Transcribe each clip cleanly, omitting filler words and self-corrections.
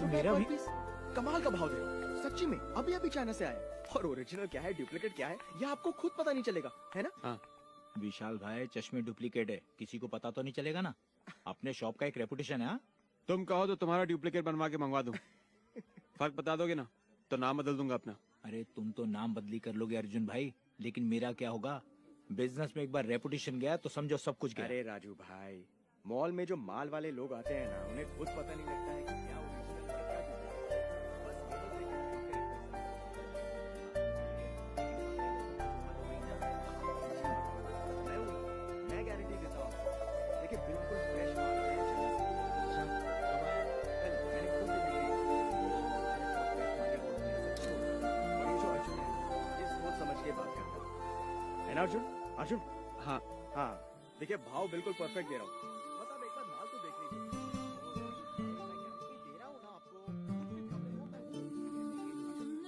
मेरा भी कमाल का भाव दे रहा हूँ सच्ची में, अभी अभी चाइना से आया। और ओरिजिनल क्या है डुप्लीकेट क्या है ये आपको खुद पता नहीं चलेगा, है ना? हाँ विशाल भाई, चश्मे डुप्लीकेट है, किसी को पता तो नहीं चलेगा ना? अपने शॉप का एक रेपुटेशन है। हाँ, तुम कहो तो तुम्हारा डुप्लीकेट बनवा के मंगवा दूं। फर्क बता दोगे ना तो नाम बदल दूंगा अपना। अरे तुम तो नाम बदली कर लोगे अर्जुन भाई, लेकिन मेरा क्या होगा? बिजनेस में एक बार रेपुटेशन गया तो समझो सब कुछ गया। अरे राजू भाई, मॉल में जो माल वाले लोग आते हैं ना, उन्हें खुद पता नहीं लगता है कि क्या ओरिजिनल है क्या डुप्लीकेट। बस मैं गारंटी देता हूँ, देखिए बिल्कुल फ्रेश माल है चाइना से। मैंने खुद और ये जो अर्जुन है ये सोच समझ के बात करता है ना अर्जुन? अर्जुन हाँ हाँ, देखिए भाव बिल्कुल परफेक्ट दे रहा हूँ। बस आप एक बार माल तो देख लीजिए। मैं गारंटी दे रहा हूँ ना आपको, कुछ भी प्रॉब्लम होता है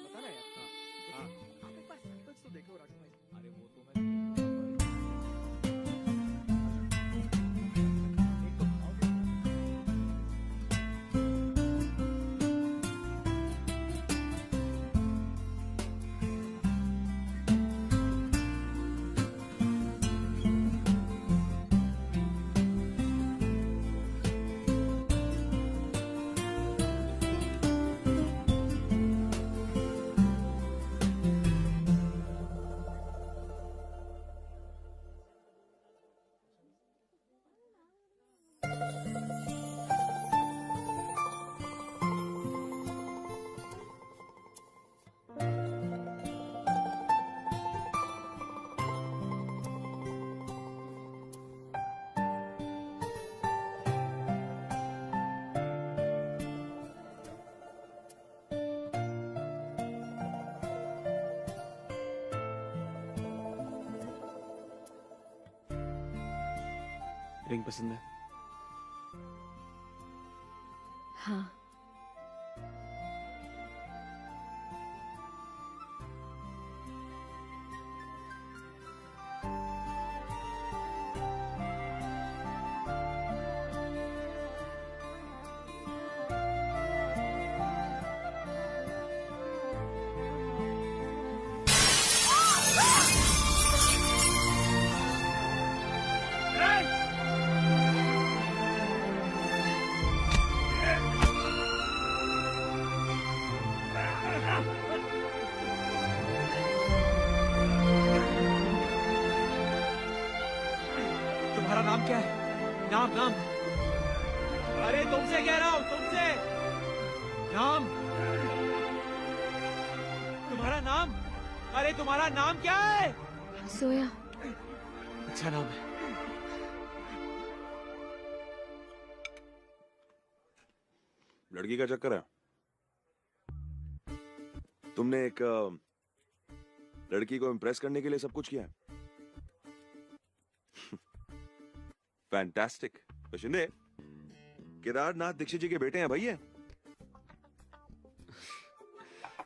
पता ना यार। हाँ आप एक बार सैंपल्स तो देखो राजू भाई। अरे वो तो मैं एक तो भाव देखो। रिंग पसंद है? हाँ। तुम्हारा नाम क्या है? नाम नाम। अरे तुमसे कह रहा हूँ, तुमसे। नाम। तुम्हारा नाम? अरे तुम्हारा नाम क्या है? सोया। अच्छा नाम है। लड़की का चक्कर है? तुमने एक लड़की को इम्प्रेस करने के लिए सब कुछ किया है? फैंटास्टिक। शिंदे, केदारनाथ दीक्षित जी के बेटे हैं भाई ये।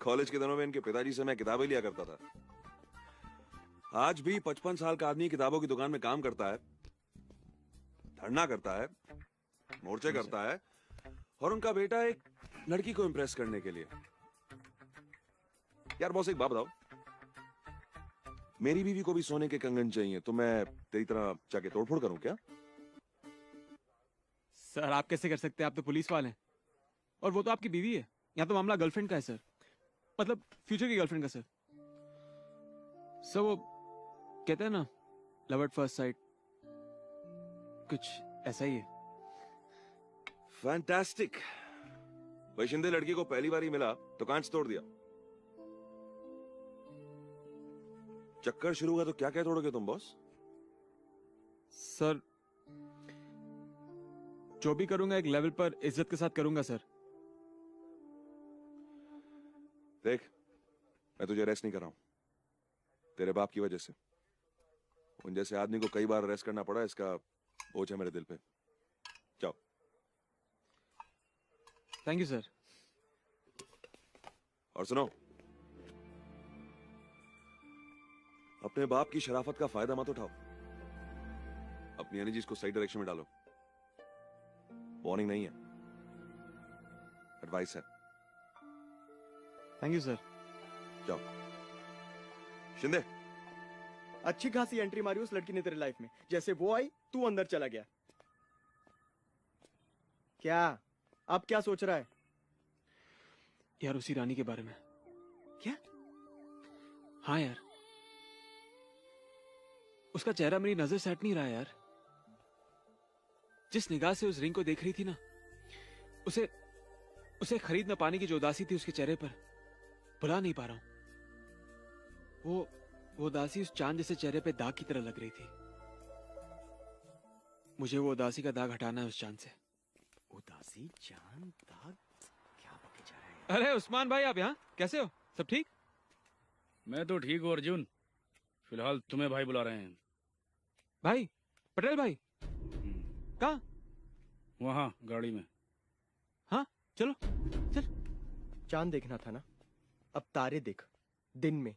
कॉलेज के दिनों में इनके पिताजी से मैं किताबें लिया करता था। आज भी 55 साल का आदमी किताबों की दुकान में काम करता है, धरना करता है, मोर्चे करता है, और उनका बेटा एक लड़की को इम्प्रेस करने के लिए। यार बॉस, एक बात बताओ, मेरी बीवी को भी सोने के कंगन चाहिए तो मैं तेरी तरह जाके तोड़फोड़ करूं क्या? सर आप कैसे कर सकते हैं? आप तो पुलिस वाले हैं, और वो तो आपकी बीवी है। यहाँ तो मामला गर्लफ्रेंड का है सर, मतलब फ्यूचर की गर्लफ्रेंड का सर। सर वो कहते हैं ना, लव एट फर्स्ट साइट, कुछ ऐसा ही है। फैंटास्टिक। वैशिंदे लड़की को पहली बार ही मिला तो कांच तोड़ दिया। चक्कर शुरू हुआ तो क्या क्या तोड़ोगे तुम बॉस? सर जो भी करूंगा एक लेवल पर इज्जत के साथ करूंगा सर। देख, मैं तुझे अरेस्ट नहीं कर रहा हूं, तेरे बाप की वजह से। उन जैसे आदमी को कई बार अरेस्ट करना पड़ा, इसका बोझ है मेरे दिल पे। जाओ। Thank you sir. और सुनो, अपने बाप की शराफत का फायदा मत उठाओ, अपनी एनर्जी को सही डायरेक्शन में डालो। वार्निंग नहीं है, एडवाइस है। Thank you sir. जाओ। शिंदे, अच्छी खासी एंट्री मारी उस लड़की ने तेरे लाइफ में। जैसे वो आई तू अंदर चला गया। क्या अब क्या सोच रहा है? यार उसी रानी के बारे में। क्या? हाँ यार, उसका चेहरा मेरी नजर से हट नहीं रहा यार। जिस निगाह से उस रिंग को देख रही थी ना, उसे उसे खरीद न पाने की जो उदासी थी उसके चेहरे पर, भुला नहीं पा रहा हूं। वो उदासी उस चांद जैसे चेहरे पे दाग की तरह लग रही थी। मुझे वो उदासी का दाग हटाना है उस चांद से। उदासी, चांद, दाग, क्या बके जा रहा है? अरे उस्मान भाई, आप यहाँ कैसे हो? सब ठीक? मैं तो ठीक हूँ अर्जुन। फिलहाल तुम्हें भाई बुला रहे हैं। भाई, पटेल भाई कहाँ? वहाँ गाड़ी में। हाँ चलो चल। चांद देखना था ना, अब तारे देख दिन में।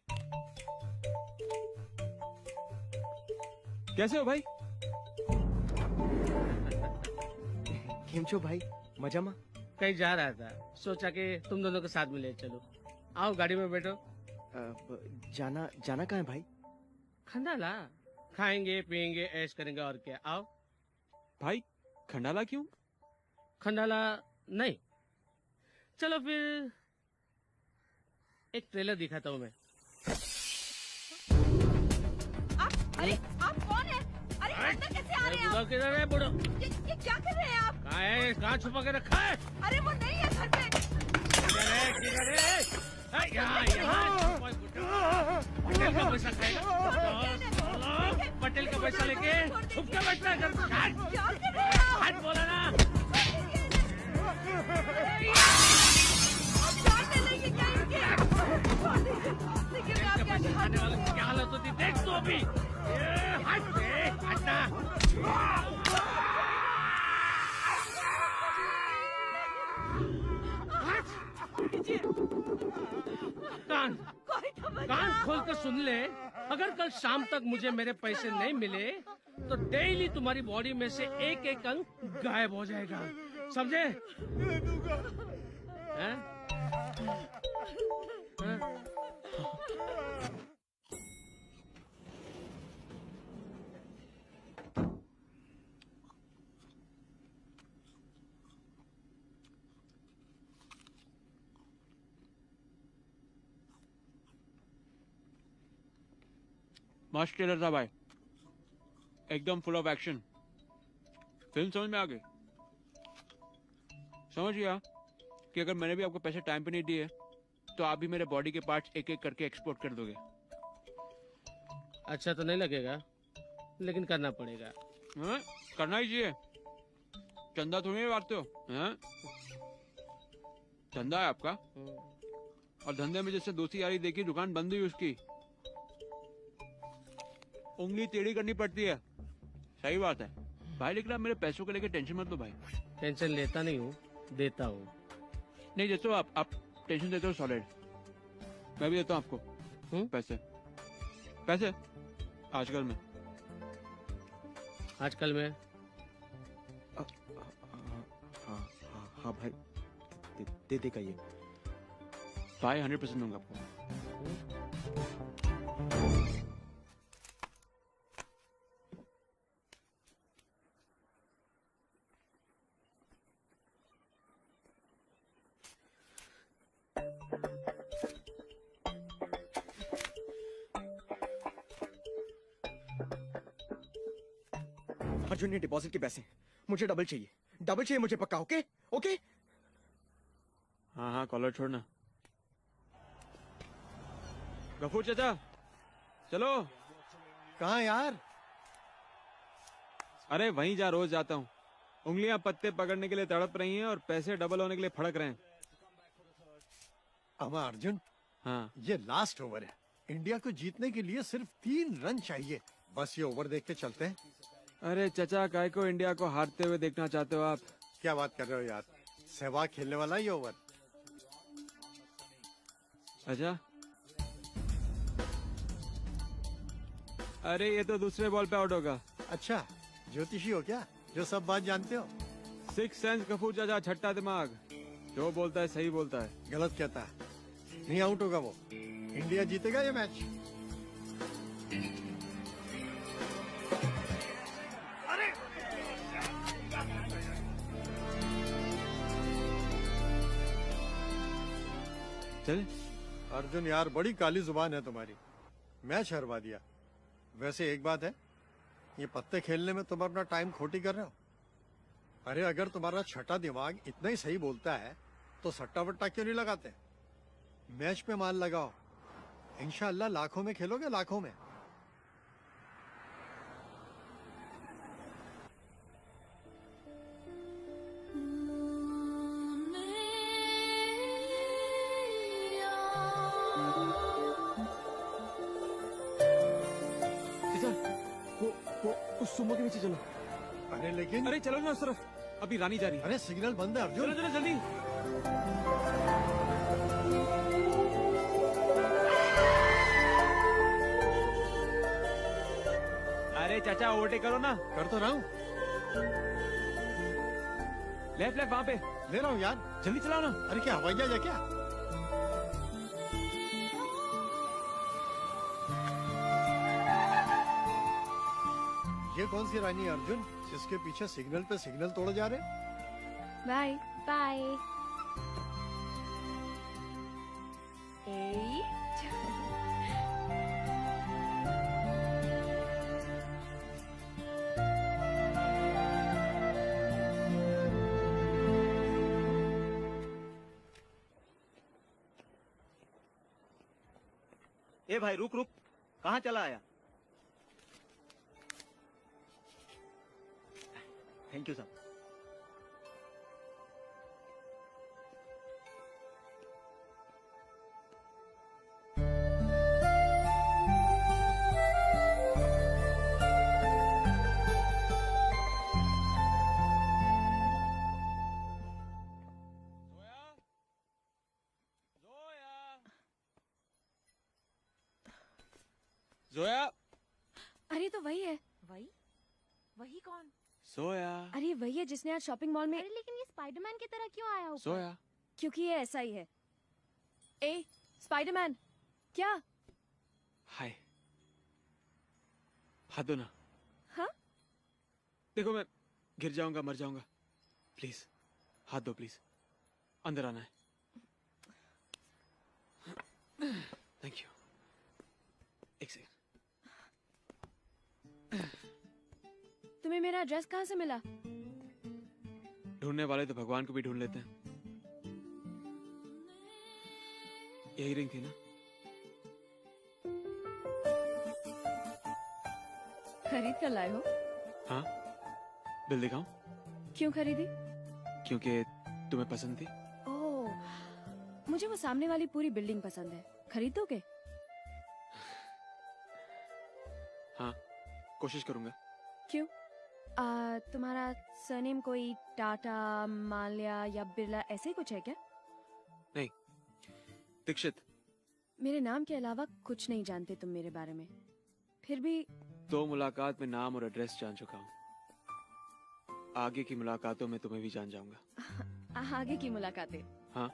कैसे हो भाई? केम छो भाई, मजा मा? कहीं जा रहा था, सोचा कि तुम दोनों के साथ में ले चलो। आओ गाड़ी में बैठो। जाना कहाँ है भाई? खंडाला खाएंगे पिएंगे ऐश करेंगे और क्या। आओ। भाई खंडाला क्यों? खंडाला नहीं, चलो फिर एक ट्रेलर दिखाता हूँ मैं। अरे आप कौन है? अरे अंदर कैसे आ रहे हैं आप? किधर है बुढ़ो? ये क्या कर रहे हैं आप? कहाँ है? कहाँ छुपा के रखा है? अरे वो नहीं है घर पे। किधर है? किधर है? यहाँ पटेल का पैसा खाएगा। पटेल का पैसा लेके छुप के बैठना है। क्या कर रहे हैं आप? हाथ बोला ना। आप जानते नहीं कि क्या इनके? देखिए मैं आपके आगे हाथ खाने वाले की क्या हालत होती देख तो अभी। हट से हटना। कान खोल कर सुन ले। अगर कल शाम तक मुझे मेरे पैसे नहीं मिले तो डेली तुम्हारी बॉडी में से एक एक अंग गायब हो जाएगा, समझे? हैं? हैं? मस्त ट्रेलर था भाई, एकदम फुल ऑफ एक्शन। फिल्म समझ में आ गई। समझ गया कि अगर मैंने भी आपको पैसे टाइम पे नहीं दिए तो आप भी मेरे बॉडी के पार्ट्स एक एक करके एक्सपोर्ट कर दोगे। अच्छा तो नहीं लगेगा, लेकिन करना पड़ेगा। हाँ? करना ही चाहिए। चंदा थोड़ी बांटते हो हैं? धंधा है आपका, और धंधे में जैसे दोस्ती यारी देखी दुकान बंद हुई उसकी। उंगली टेढ़ी करनी पड़ती है, सही बात है भाई। लेकिन आप मेरे पैसों को लेकर टेंशन मत लो भाई। टेंशन लेता नहीं हूँ, देता हूँ। नहीं देते हो आप टेंशन देते हो सॉलिड। मैं भी देता हूँ आपको पैसे। पैसे आजकल में हाँ भाई, दे देगा ये भाई। 100% दूंगा आपको। अर्जुन ने डिपॉजिट के पैसे मुझे डबल चाहिए मुझे पक्का। Okay okay. हाँ हाँ कॉलर छोड़ना। गफूर चाचा चलो। कहाँ यार? अरे वहीं जा रोज जाता हूँ। उंगलियां पत्ते पकड़ने के लिए तड़प रही हैं और पैसे डबल होने के लिए फड़क रहे हैं। अब अर्जुन, हाँ ये लास्ट ओवर है। इंडिया को जीतने के लिए सिर्फ 3 रन चाहिए। बस ये ओवर देख के चलते हैं। अरे चाचा, काय को इंडिया को हारते हुए देखना चाहते हो आप? क्या बात कर रहे हो यार? सहवाग खेलने वाला ये ओवर। अच्छा, अरे ये तो दूसरे बॉल पे आउट होगा। अच्छा, ज्योतिषी हो क्या जो सब बात जानते हो? 6 सेंस गफूर चाचा, छठा दिमाग। जो बोलता है सही बोलता है। गलत कहता है। नहीं आउट होगा वो। इंडिया जीतेगा ये मैच। चल अर्जुन यार, बड़ी काली जुबान है तुम्हारी। मैच हरवा दिया। वैसे एक बात है, ये पत्ते खेलने में तुम अपना टाइम खोटी कर रहे हो। अरे अगर तुम्हारा छठा दिमाग इतना ही सही बोलता है तो सट्टा वट्टा क्यों नहीं लगाते? मैच पे मान लगाओ, इंशाअल्लाह लाखों में खेलोगे, लाखों में। चल वो उस सुमो के नीचे चलो। अरे लेकिन अरे चलो ना उस तरफ, अभी रानी जा रही है। अरे सिग्नल बंद है अर्जुन। चलो चलो जल्दी। अरे चाचा ओवरटेक करो ना। कर तो रहा हूँ, लेफ्ट लेफ्ट वहां पे। ले रहा हूँ यार। जल्दी चलाओ ना। अरे क्या हवाई जहाज है क्या? ये कौन सी रानी है अर्जुन, जिसके पीछे सिग्नल पे सिग्नल तोड़े जा रहे? Bye bye. ए भाई रुक रुक, कहाँ चला आया? Thank you sir. जोया। अरे तो वही है। वही वही कौन? सोया। अरे वही है जिसने आज शॉपिंग मॉल में। अरे लेकिन ये स्पाइडरमैन की तरह क्यों आया ऊपर? सोया। क्योंकि ये ऐसा ही है। ए स्पाइडरमैन, क्या? हाय। हाथ दो ना। हाँ? देखो मैं गिर जाऊंगा, मर जाऊंगा। प्लीज हाथ दो प्लीज। अंदर आना है। Thank you. एक सेकंड। तुम्हें मेरा एड्रेस कहाँ से मिला? ढूंढने वाले तो भगवान को भी ढूंढ लेते हैं। यही रिंग थी ना? खरीद कर लाए हो? हाँ। बिल दिखाऊं? क्यों खरीदी? क्योंकि तुम्हें पसंद थी। ओह, मुझे वो सामने वाली पूरी बिल्डिंग पसंद है। खरीदोगे? हाँ, कोशिश करूंगा। क्यों? तुम्हारा सरनेम कोई टाटा, माल्या या बिरला ऐसे ही कुछ है क्या? नहीं, दीक्षित। मेरे नाम के अलावा कुछ नहीं जानते तुम मेरे बारे में। फिर भी 2 मुलाकात में नाम और एड्रेस जान चुका हूँ। आगे की मुलाकातों में तुम्हें भी जान जाऊंगा। आगे की मुलाकातें। हाँ,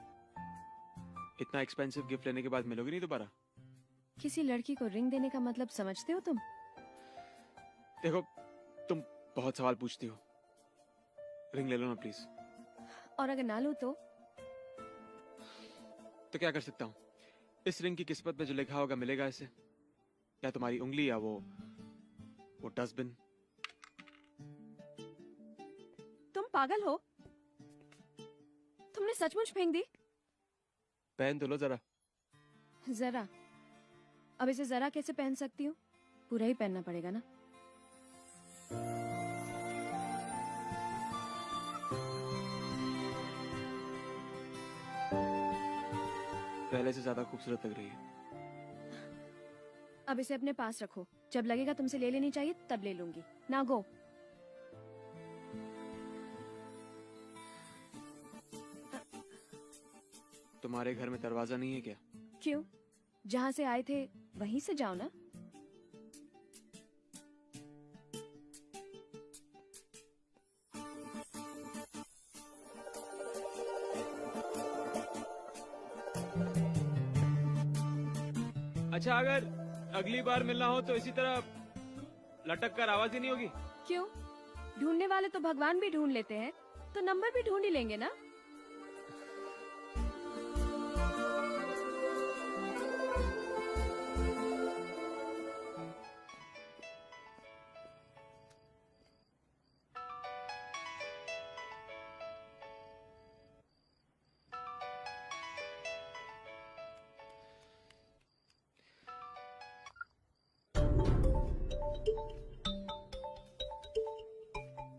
इतना एक्सपेंसिव गिफ्ट लेने के बाद मिलोगी नहीं दोबारा। किसी लड़की को रिंग देने का मतलब समझते हो तुम? देखो, तुम बहुत सवाल पूछती हो। रिंग ले लो ना प्लीज। और अगर ना लूं तो क्या कर सकता हूँ? इस रिंग की किस्मत में जो लिखा होगा मिलेगा इसे, या तुम्हारी उंगली या वो डस्टबिन। तुम पागल हो? तुमने सचमुच फेंक दी? पहन तो लो जरा। जरा? अब इसे जरा कैसे पहन सकती हूँ? पूरा ही पहनना पड़ेगा ना। पहले से ज्यादा खूबसूरत लग रही है। अब इसे अपने पास रखो। जब लगेगा तुमसे ले लेनी चाहिए तब ले लूंगी। ना गो। तुम्हारे घर में दरवाजा नहीं है क्या? क्यों? जहाँ से आए थे वहीं से जाओ ना। अच्छा, अगर अगली बार मिलना हो तो इसी तरह लटक कर आवाज ही नहीं होगी? क्यों? ढूंढने वाले तो भगवान भी ढूंढ लेते हैं, तो नंबर भी ढूंढ ही लेंगे ना।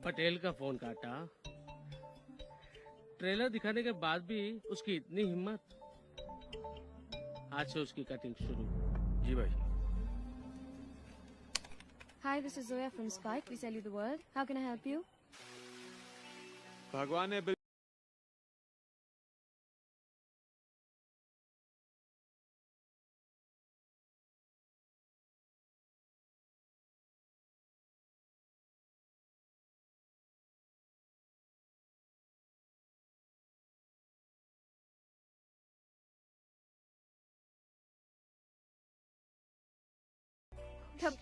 पटेल का फोन काटा। ट्रेलर दिखाने के बाद भी उसकी इतनी हिम्मत। आज से उसकी कटिंग शुरू। जी भाई। Hi, this is Zoya from Spike. We sell you the world. How can I help you? भगवान ने कब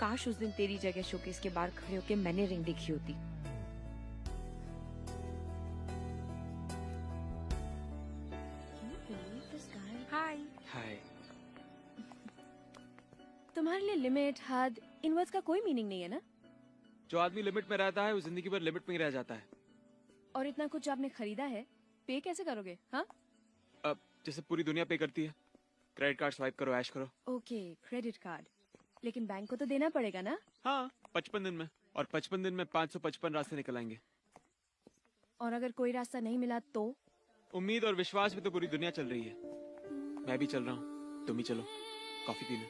काश उस दिन तेरी जगह शोकेस के बाहर खड़े होके मैंने रिंग देखी होती। हाय। हाय। तुम्हारे लिए लिमिट, हद, इन वर्ड्स का कोई मीनिंग नहीं है ना। जो आदमी लिमिट में रहता है वो जिंदगी भर लिमिट में ही रह जाता है। और इतना कुछ आपने खरीदा है, पे कैसे करोगे? हाँ, अब जैसे पूरी दुनिया पे करती है, क्रेडिट कार्ड स्वाइप करो, ऐश करो। ओके, क्रेडिट कार्ड, लेकिन बैंक को तो देना पड़ेगा ना। हाँ, 55 दिन में, और 55 दिन में 555 रास्ते निकल आएंगे। और अगर कोई रास्ता नहीं मिला तो? उम्मीद और विश्वास में तो पूरी दुनिया चल रही है। मैं भी चल रहा हूँ, तुम भी चलो, कॉफी पीने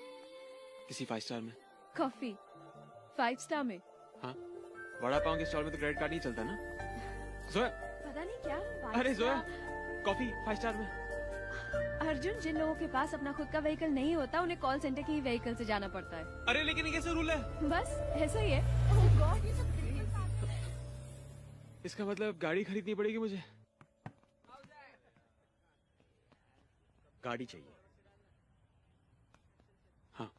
किसी 5 स्टार में। कॉफी 5 स्टार में? हाँ, वड़ा पाव के स्टॉल में तो क्रेडिट कार्ड नहीं चलता ना। जोया, पता नहीं क्या। अरे जोया, कॉफी 5 स्टार में। अर्जुन, जिन लोगों के पास अपना खुद का व्हीकल नहीं होता उन्हें कॉल सेंटर के ही व्हीकल से जाना पड़ता है। अरे लेकिन ये कैसे रूल है? बस ऐसा ही है। Oh God, ये सब इसका मतलब गाड़ी खरीदनी पड़ेगी मुझे। गाड़ी चाहिए? हाँ।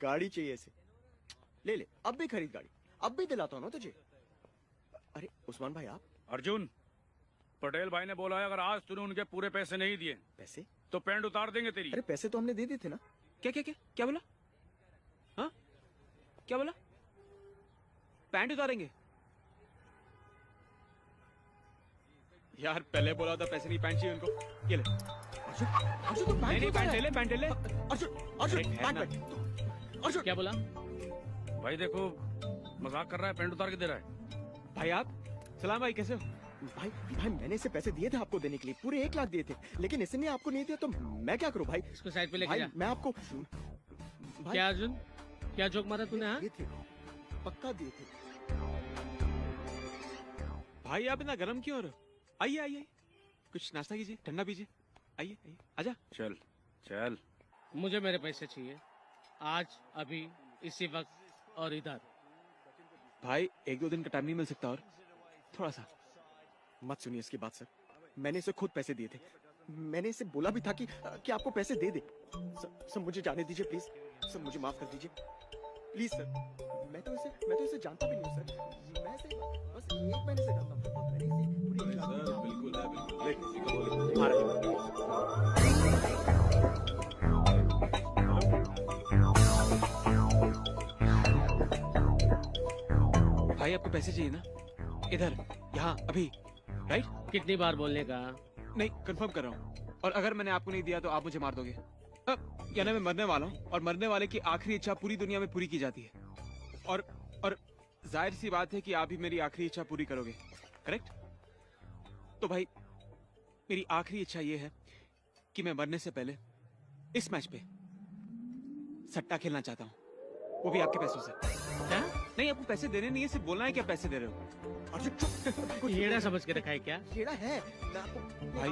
गाड़ी चाहिए से ले ले, अब भी खरीद गाड़ी, अब भी दिलाता हूँ ना तुझे। अरे उस्मान भाई, आप? अर्जुन, पटेल भाई ने बोला है अगर आज तूने उनके पूरे पैसे नहीं दिए पैसे? तो पैंट उतार देंगे तेरी। अरे पैसे तो हमने दे दिए थे ना। क्या क्या क्या क्या बोला? हाँ, क्या बोला? पैंट उतारेंगे? यार पहले बोला था पैसे नहीं, पैंट चाहिए उनको। ये ले। अर्जुन, अर्जुन तो नहीं पैंट ले ले, पैंट ले ले। अर्जुन, अर्जुन पैंट। अर्जुन क्या बोला? भाई देखो, मजाक कर रहा है, पैंट उतार के दे रहा है। भाई आप, सलाम भाई, कैसे हो? भाई भाई मैंने इसे पैसे दिए थे आपको देने के लिए, पूरे 1 लाख दिए थे, लेकिन इसने आपको नहीं दिया तो मैं क्या करूं भाई? इसको साइड पे लेके भाई जा। मैं आपको क्या अर्जुन, क्या जोक मारा तूने? हाँ, दिए थे, पक्का दिए थे। भाई आप इतना गर्म क्यों हो रहे हो? आइए आइए, कुछ नाश्ता कीजिए, ठंडा पीजिए। आइए आइए, आजा। चल चल। मुझे मेरे पैसे चाहिए। आज अभी इसी वक्त और इधर। भाई 1-2 दिन का टाइम नहीं मिल सकता और थोड़ा सा। मत सुनिए इसकी बात सर, मैंने इसे खुद पैसे दिए थे। मैंने इसे बोला भी था कि आपको पैसे दे दे। सर मुझे जाने दीजिए प्लीज। सर मुझे माफ कर दीजिए प्लीज सर। मैं तो इसे जानता भी नहीं हूँ सर। मैं इसे बस 1 महीने से जानता हूँ। मैंने इसे पूरी सर बिल्कुल है, बिल्कुल ले, निकल बोले। आ रहा है। भाई आपको पैसे चाहिए ना? इधर, यहाँ, अभी, राइट? कितनी बार बोलने का? नहीं, कंफर्म कर रहा हूँ। और अगर मैंने आपको नहीं दिया तो आप मुझे मार दोगे। यानी मैं मरने वाला हूँ और मरने वाले की आखिरी इच्छा पूरी दुनिया में पूरी की जाती है। और जाहिर सी बात है कि आप भी मेरी आखिरी इच्छा पूरी करोगे, करेक्ट? तो भाई मेरी आखिरी इच्छा ये है कि मैं मरने से पहले इस मैच पे सट्टा खेलना चाहता हूँ, वो भी आपके पैसों से। क्या? नहीं, आपको पैसे देने नहीं है, सिर्फ बोलना है कि आप पैसे दे रहे हो। अर्जुन चुप। येड़ा समझ के रखा है क्या? येड़ा है। मैं आपको भाई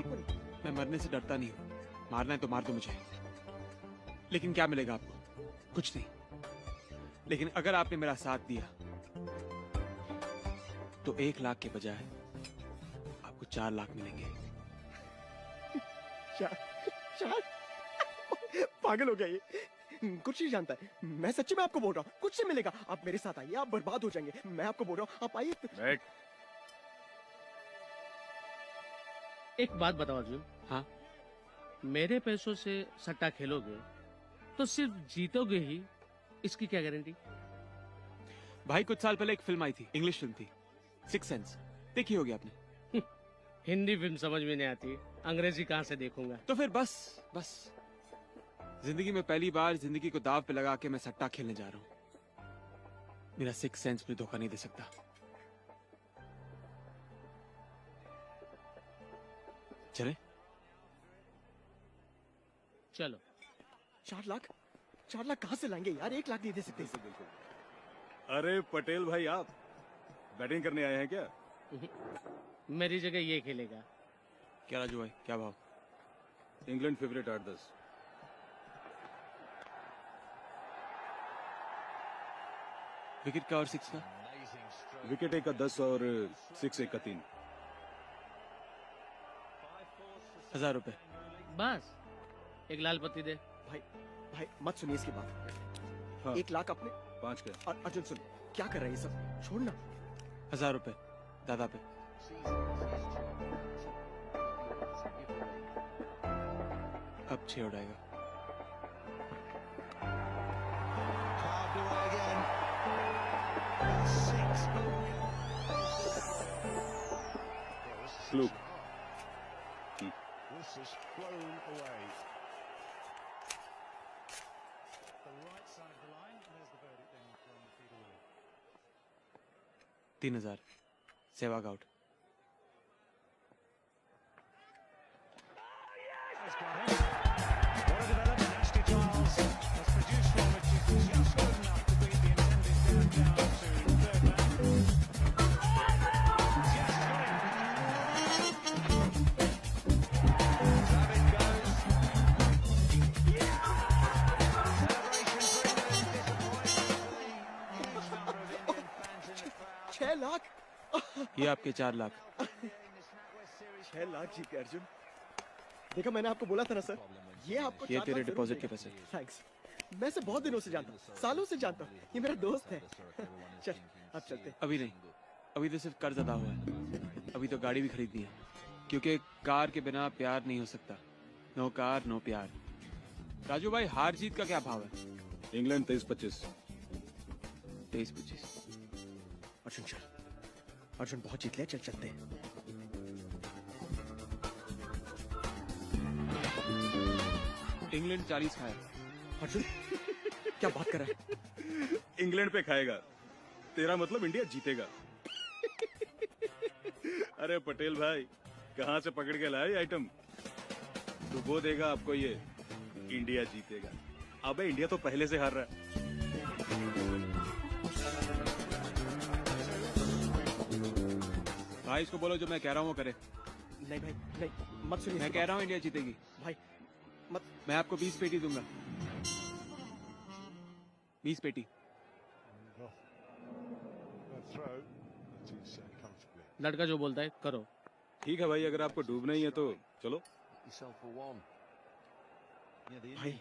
मैं मरने से डरता नहीं हूँ, मारना है तो मार दो मुझे, लेकिन क्या मिलेगा आपको? कुछ नहीं। लेकिन अगर आपने मेरा साथ दिया तो 1 लाख के बजाय आपको 4 लाख मिलेंगे। चार पागल हो गया ये, कुछ नहीं जानता है। मैं सच्ची में आपको बोल रहा हूँ, कुछ नहीं मिलेगा। आप मेरे साथ आइए, आप बर्बाद हो जाएंगे। मैं आपको बोल रहा हूँ, आप आइए। बैठ। एक बात बताओ अर्जुन। हाँ? मेरे पैसों से सट्टा खेलोगे तो सिर्फ जीतोगे ही, इसकी क्या गारंटी? भाई कुछ साल पहले एक फिल्म आई थी, इंग्लिश फिल्म थी, सिक्स सेंस। देखी होगी आपने। हिंदी फिल्म समझ में नहीं आती, अंग्रेजी कहाँ से देखूंगा? तो फिर बस जिंदगी में पहली बार जिंदगी को दाव पे लगा के मैं सट्टा खेलने जा रहा हूँ। मेरा सिक्स सेंस मुझे धोखा नहीं दे सकता। चले? चलो। 4 लाख कहाँ से लाएंगे यार? 1 लाख नहीं दे सकते। अरे पटेल भाई, आप बैटिंग करने आए हैं क्या? मेरी जगह ये खेलेगा। क्या राजू भाई, क्या भाव? England favourite 8-10। विकेट का और 6 का? विकेट 1 का 10 और 6 1 का 3। 1000 रुपए। बस एक लाल पत्ती दे। भाई मत सुनिए इसकी बात। हाँ। 1 लाख अपने 5 का। अर्जुन सुन, क्या कर रहा है ये सब? छोड़ ना। 1000 रुपए दादा पे। अब 6 उड़ाएगा। Look. This has flown away. The right side of the line, and there's the verdict then from Peter Willie. 3000 Sehwag out. Has got him. What a development. Nasty Charles has produced from it just good enough to beat the intended down to third man. Yes, got him. David goes. Celebration for England. Disappointing. Number of Indian fans in the crowd. 6 lakh? ये आपके 4 लाख। 6 लाख जीत गए अर्जुन। देखा, मैंने आपको बोला था ना sir, ये आपको ये 4 तेरे लाख जरूर डिपॉजिट के देगा। पैसे। थैंक्स। मैं इसे बहुत दिनों से जानता हूँ, सालों से जानता हूँ। ये मेरा दोस्त है। चल अब चलते। अभी नहीं, अभी तो सिर्फ कर्ज अदा हुआ है। अभी तो गाड़ी भी खरीदनी है, क्योंकि कार के बिना प्यार नहीं हो सकता। नो कार नो प्यार। राजू भाई, हार जीत का क्या भाव है? इंग्लैंड 23-25। 23-25। अर्जुन चल, अर्जुन बहुत जीत लिया, चल चलते हैं। इंग्लैंड 40 खाया। अर्जुन क्या बात कर रहा है? इंग्लैंड पे खाएगा, तेरा मतलब इंडिया जीतेगा। अरे पटेल भाई, कहाँ से पकड़ के लाए आइटम? डुबो देगा आपको ये, इंडिया जीतेगा। अबे इंडिया तो पहले से हार रहा है। भाई इसको बोलो जो मैं कह रहा हूँ वो करे। नहीं भाई नहीं, मत सुनिए। मैं कह रहा हूँ इंडिया जीतेगी। भाई मत। मैं आपको 20 पेटी दूंगा। 20 पेटी। लड़का जो बोलता है करो। ठीक है भाई, अगर आपको डूबना ही है तो चलो। भाई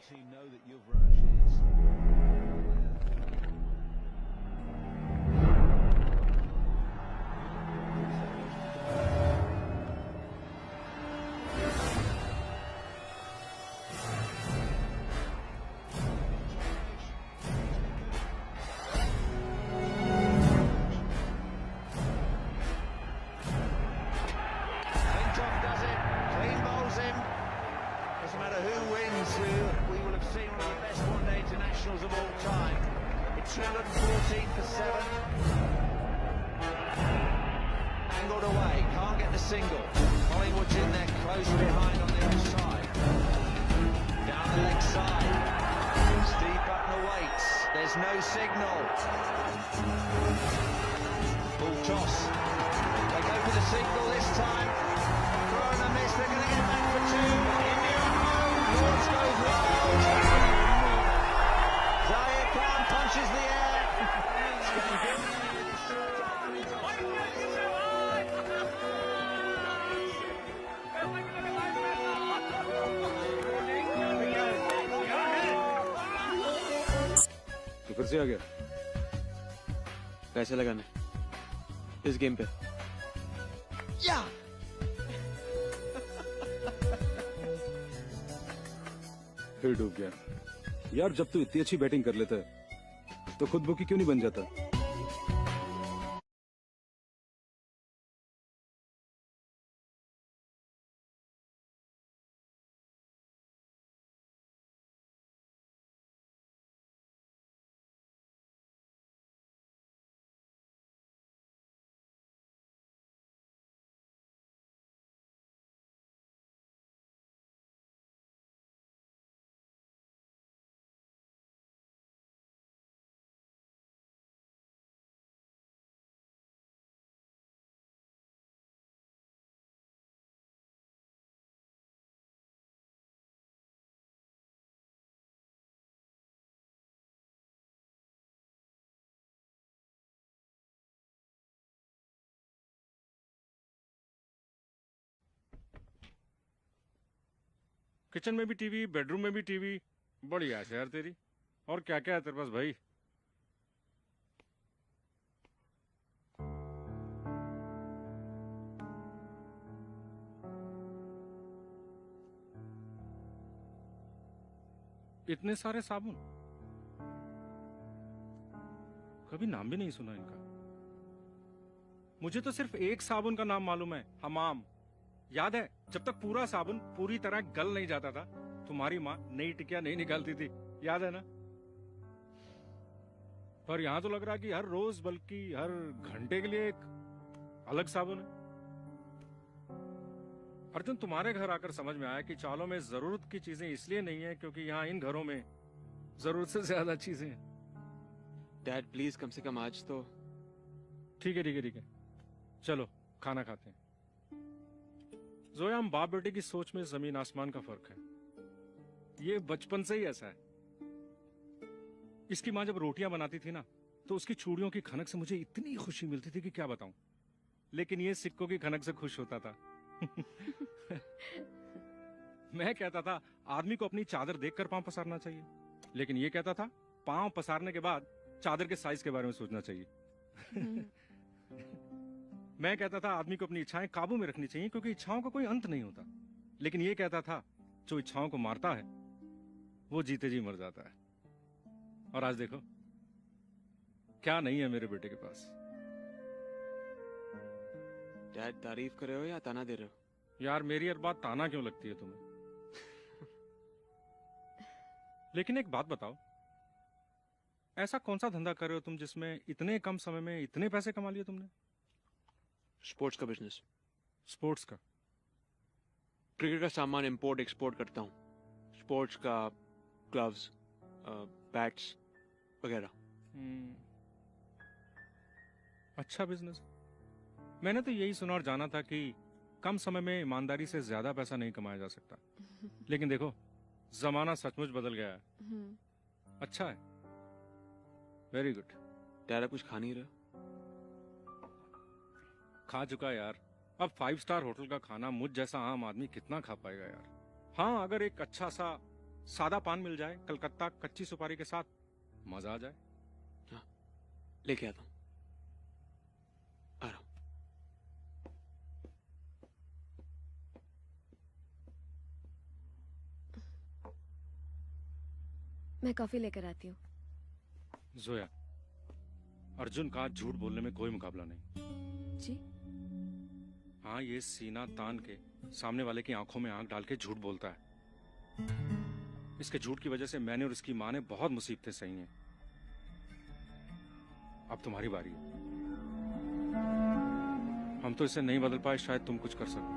Flintoff does it. Clean bowls him. Doesn't matter who wins, who we will have seen one of the best one-day internationals of all time. It's 214 for 7. Angled away, can't get the single. Collingwood's in there close behind on the offside. Down the leg side. Steve Butler waits. There's no signal. Full toss. They go for the single this time. Throw and a miss. They're going to get back for 2. India at home. Lords goes wild. Zahir Khan punches the air. तो फिर से आ गया। पैसे लगाने इस game पे। फिर डूब गया। यार जब तू इतनी अच्छी बैटिंग कर लेता है तो खुद बुकी क्यों नहीं बन जाता? किचन में भी टीवी, बेडरूम में भी टीवी। बढ़िया है यार तेरी। और क्या क्या है तेरे पास भाई? इतने सारे साबुन, कभी नाम भी नहीं सुना इनका। मुझे तो सिर्फ एक साबुन का नाम मालूम है, हमाम। याद है जब तक पूरा साबुन पूरी तरह गल नहीं जाता था, तुम्हारी माँ नई टिकिया नहीं निकालती थी, याद है ना? पर यहां तो लग रहा है कि हर रोज बल्कि हर घंटे के लिए एक अलग साबुन है। अर्जुन, तुम्हारे घर आकर समझ में आया कि चालों में जरूरत की चीजें इसलिए नहीं है क्योंकि यहाँ इन घरों में जरूरत से ज्यादा चीजें हैं। डैड प्लीज कम से कम आज तो। ठीक है ठीक है ठीक है, चलो खाना खाते हैं। जोया, हम बाप बेटे की सोच में जमीन आसमान का फर्क है। ये बचपन से ही ऐसा है। इसकी माँ जब रोटियां बनाती थी ना, तो उसकी चूड़ियों की खनक से मुझे इतनी खुशी मिलती थी कि क्या बताऊं। लेकिन ये सिक्कों की खनक से खुश होता था। मैं कहता था आदमी को अपनी चादर देखकर पांव पसारना चाहिए, लेकिन ये कहता था पांव पसारने के बाद चादर के साइज के बारे में सोचना चाहिए। मैं कहता था आदमी को अपनी इच्छाएं काबू में रखनी चाहिए क्योंकि इच्छाओं का कोई अंत नहीं होता, लेकिन ये कहता था जो इच्छाओं को मारता है वो जीते जी मर जाता है। और आज देखो क्या नहीं है मेरे बेटे के पास। डैड तारीफ कर रहे हो या ताना दे रहे हो? यार मेरी हर बात ताना क्यों लगती है तुम्हें? लेकिन एक बात बताओ, ऐसा कौन सा धंधा कर रहे हो तुम जिसमें इतने कम समय में इतने पैसे कमा लिए तुमने? स्पोर्ट्स का बिजनेस। स्पोर्ट्स का? क्रिकेट का सामान इंपोर्ट एक्सपोर्ट करता हूँ। स्पोर्ट्स का ग्लव्स, बैट्स वगैरह। अच्छा बिजनेस। मैंने तो यही सुना और जाना था कि कम समय में ईमानदारी से ज्यादा पैसा नहीं कमाया जा सकता, लेकिन देखो जमाना सचमुच बदल गया है। अच्छा है, वेरी गुड। डैड आप कुछ खा नहीं रहे? खा चुका यार। अब 5 स्टार होटल का खाना मुझ जैसा आम आदमी कितना खा पाएगा यार। हाँ, अगर एक अच्छा सा सादा पान मिल जाए कलकत्ता कच्ची सुपारी के साथ, मजा आ जाए। हाँ, लेके आता हूँ। आ रहा हूँ। मैं कॉफी लेकर आती हूँ। जोया, अर्जुन का झूठ बोलने में कोई मुकाबला नहीं। जी? हाँ, ये सीना तान के सामने वाले की आंखों में आंख डाल के झूठ बोलता है। इसके झूठ की वजह से मैंने और इसकी माँ ने बहुत मुसीबतें सही हैं। अब तुम्हारी बारी है। हम तो इसे नहीं बदल पाए, शायद तुम कुछ कर सको।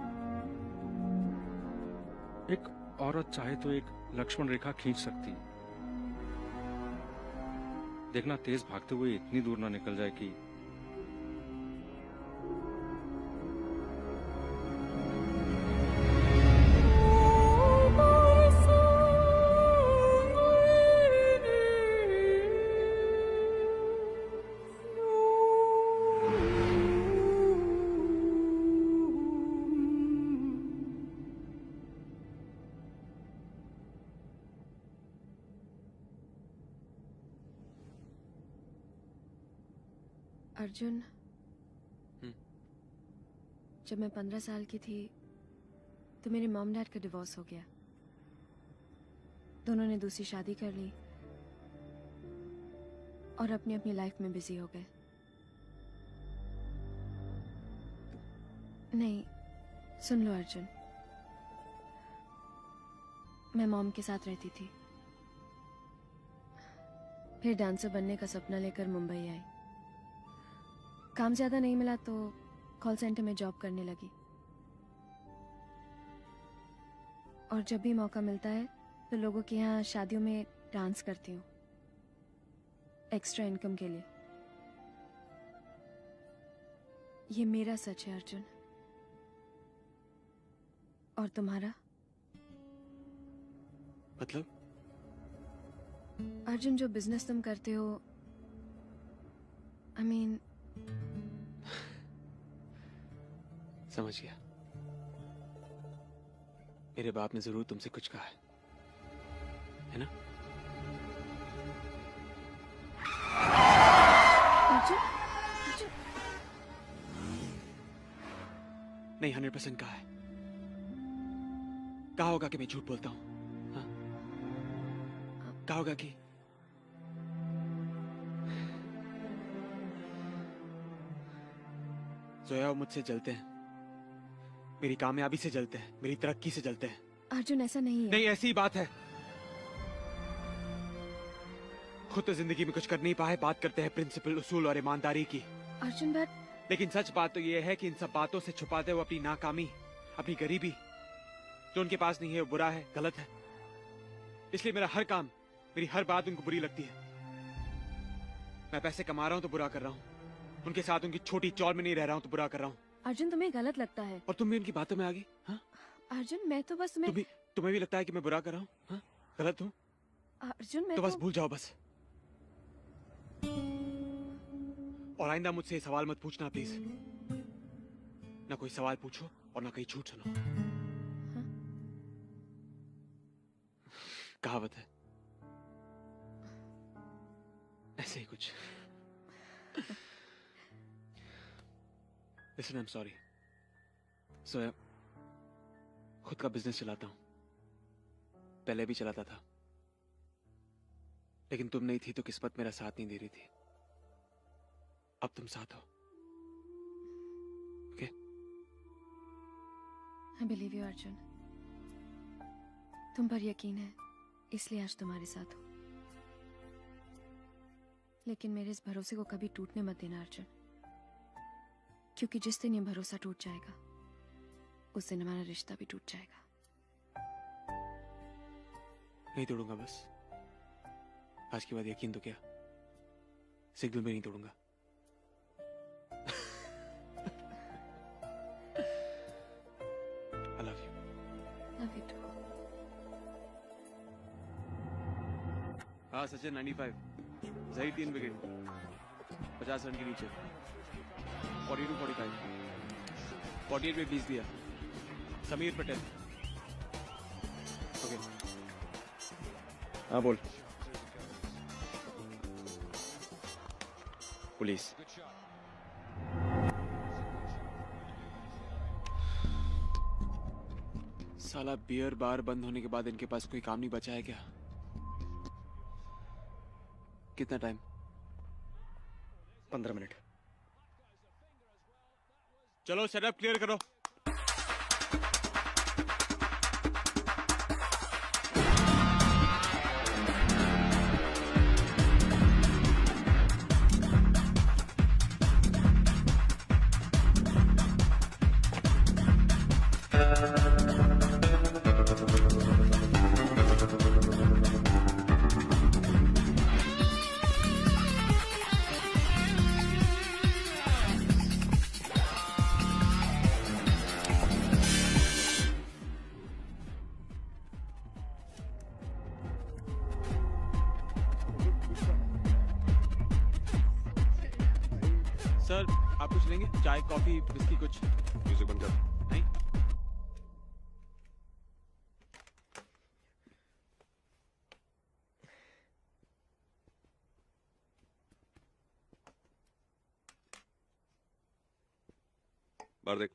एक औरत चाहे तो एक लक्ष्मण रेखा खींच सकती है। देखना, तेज भागते हुए इतनी दूर ना निकल जाए कि अर्जुन, जब मैं 15 साल की थी तो मेरे मॉम डैड का डिवोर्स हो गया। दोनों ने दूसरी शादी कर ली और अपनी अपनी लाइफ में बिजी हो गए। नहीं, सुन लो अर्जुन, मैं मॉम के साथ रहती थी, फिर डांसर बनने का सपना लेकर मुंबई आई। काम ज्यादा नहीं मिला तो कॉल सेंटर में जॉब करने लगी, और जब भी मौका मिलता है तो लोगों के यहाँ शादियों में डांस करती हूँ, एक्स्ट्रा इनकम के लिए। ये मेरा सच है अर्जुन। और तुम्हारा? मतलब? अर्जुन, जो बिजनेस तुम करते हो, आई मीन, समझ गया। मेरे बाप ने जरूर तुमसे कुछ कहा है ना? अर्जुन, नहीं, 100% कहा है। कहा होगा कि मैं झूठ बोलता हूं। हाँ? कहा होगा कि जोया वो मुझसे जलते हैं, मेरी कामयाबी से जलते हैं, मेरी तरक्की से जलते हैं। अर्जुन, ऐसा नहीं है। नहीं, ऐसी ही बात है। खुद तो जिंदगी में कुछ कर नहीं पाए, बात करते हैं प्रिंसिपल, उसूल और ईमानदारी की। अर्जुन, बट लेकिन सच बात तो यह है कि इन सब बातों से छुपाते हुए अपनी नाकामी, अपनी गरीबी, जो उनके पास नहीं है, वो बुरा है, गलत है। इसलिए मेरा हर काम, मेरी हर बात उनको बुरी लगती है। मैं पैसे कमा रहा हूं तो बुरा कर रहा हूं, उनके साथ उनकी छोटी चौल में नहीं रह रहा हूं तो बुरा कर रहा हूं। अर्जुन, तुम्हें गलत लगता है। और तुम भी उनकी बातों में आ गई। हाँ? अर्जुन, मैं तो बस तुम्हें भी लगता है कि मैं बुरा कर रहा हूँ? हाँ? गलत हूँ? अर्जुन, मैं तो बस भूल जाओ बस। और आइंदा मुझसे ये सवाल मत पूछना प्लीज। ना कोई सवाल पूछो और ना कहीं झूठ सुनो। हाँ? कहावत है, ऐसे ही कुछ। Listen, I'm sorry. सोया, खुद का बिजनेस चलाता हूं, पहले भी चलाता था, लेकिन तुम नहीं थी तो किस्मत मेरा साथ नहीं दे रही थी। अब तुम साथ हो। Okay? I believe you, Arjun. तुम पर यकीन है, इसलिए आज तुम्हारे साथ हूँ। लेकिन मेरे इस भरोसे को कभी टूटने मत देना अर्जुन, क्योंकि जिस दिन ये भरोसा टूट जाएगा, उस दिन हमारा रिश्ता भी टूट जाएगा। नहीं तोड़ूंगा बस। आज के बाद यकीन तो क्या, सिग्नल में नहीं तोड़ूंगा। I love you. Love you too. हाँ सचिन, 95 जही 3 विकेट, 50 रन के नीचे, 42-45, 48 पे 20 दिया। समीर पटेल। ओके। हाँ बोल। पुलिस। साला बियर बार बंद होने के बाद इनके पास कोई काम नहीं बचा है क्या? कितना टाइम? 15 मिनट। चलो सेटअप क्लियर करो। सर आप कुछ लेंगे? चाय, कॉफी, बिस्किट कुछ? म्यूजिक बंद कर। नहीं। बाहर देख,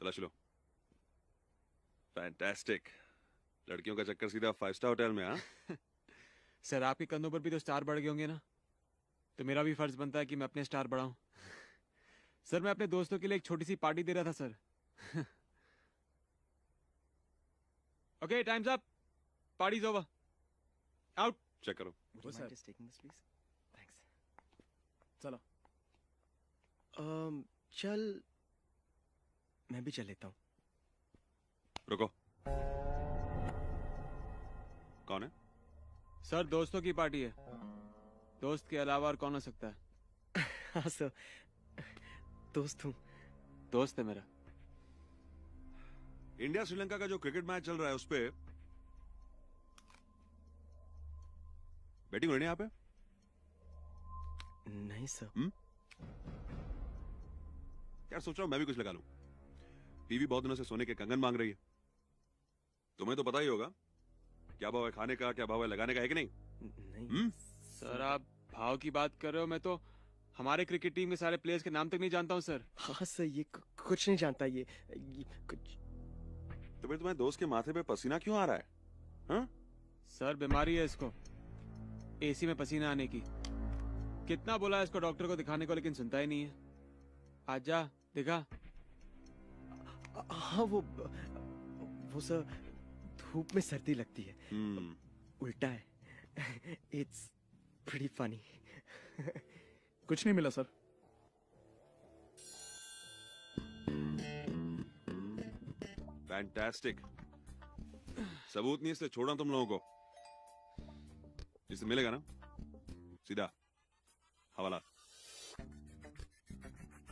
तलाशी लो। फैंटास्टिक। लड़कियों का चक्कर सीधा 5 स्टार होटल में। हाँ सर आपके कंधों पर भी तो स्टार बढ़ गए होंगे ना, तो मेरा भी फर्ज बनता है कि मैं अपने स्टार बढ़ाऊं। सर मैं अपने दोस्तों के लिए एक छोटी सी पार्टी दे रहा था sir. Okay time's up, party is over, out. Check करो। चलो। चल मैं भी चल लेता हूँ। रुको, कौन है? सर दोस्तों की पार्टी है, दोस्त के अलावा और कौन हो सकता है? हाँ सर, दोस्त हूँ। दोस्त है मेरा। इंडिया श्रीलंका का जो क्रिकेट मैच चल रहा है उस पे बैटिंग हो रही है यहाँ पे? नहीं सर। यार सोच रहा हूँ मैं भी कुछ लगा लूं। बीवी बहुत दिनों से सोने के कंगन मांग रही है। तुम्हें तो पता ही होगा क्या भाव है खाने का, क्या भाव है लगाने का, है कि नहीं? नहीं सर आप भाव की बात कर रहे हो, मैं तो हमारे क्रिकेट टीम के सारे प्लेयर्स के नाम तक नहीं जानता हूँ सर। हाँ सर, ये कुछ नहीं जानता ये कुछ। तो फिर तुम्हारे दोस्त के माथे पे पसीना क्यों आ रहा है? हाँ? सर बीमारी है इसको, एसी में पसीना आने की। कितना बोला इसको डॉक्टर को दिखाने को, लेकिन सुनता ही नहीं है। आज जा दिखा। हाँ वो सर धूप में सर्दी लगती है। उल्टा है। It's pretty funny. कुछ नहीं मिला सर। फैंटास्टिक। सबूत नहीं इसलिए छोड़ा तुम लोगों को। जिससे मिलेगा ना सीधा हवाला।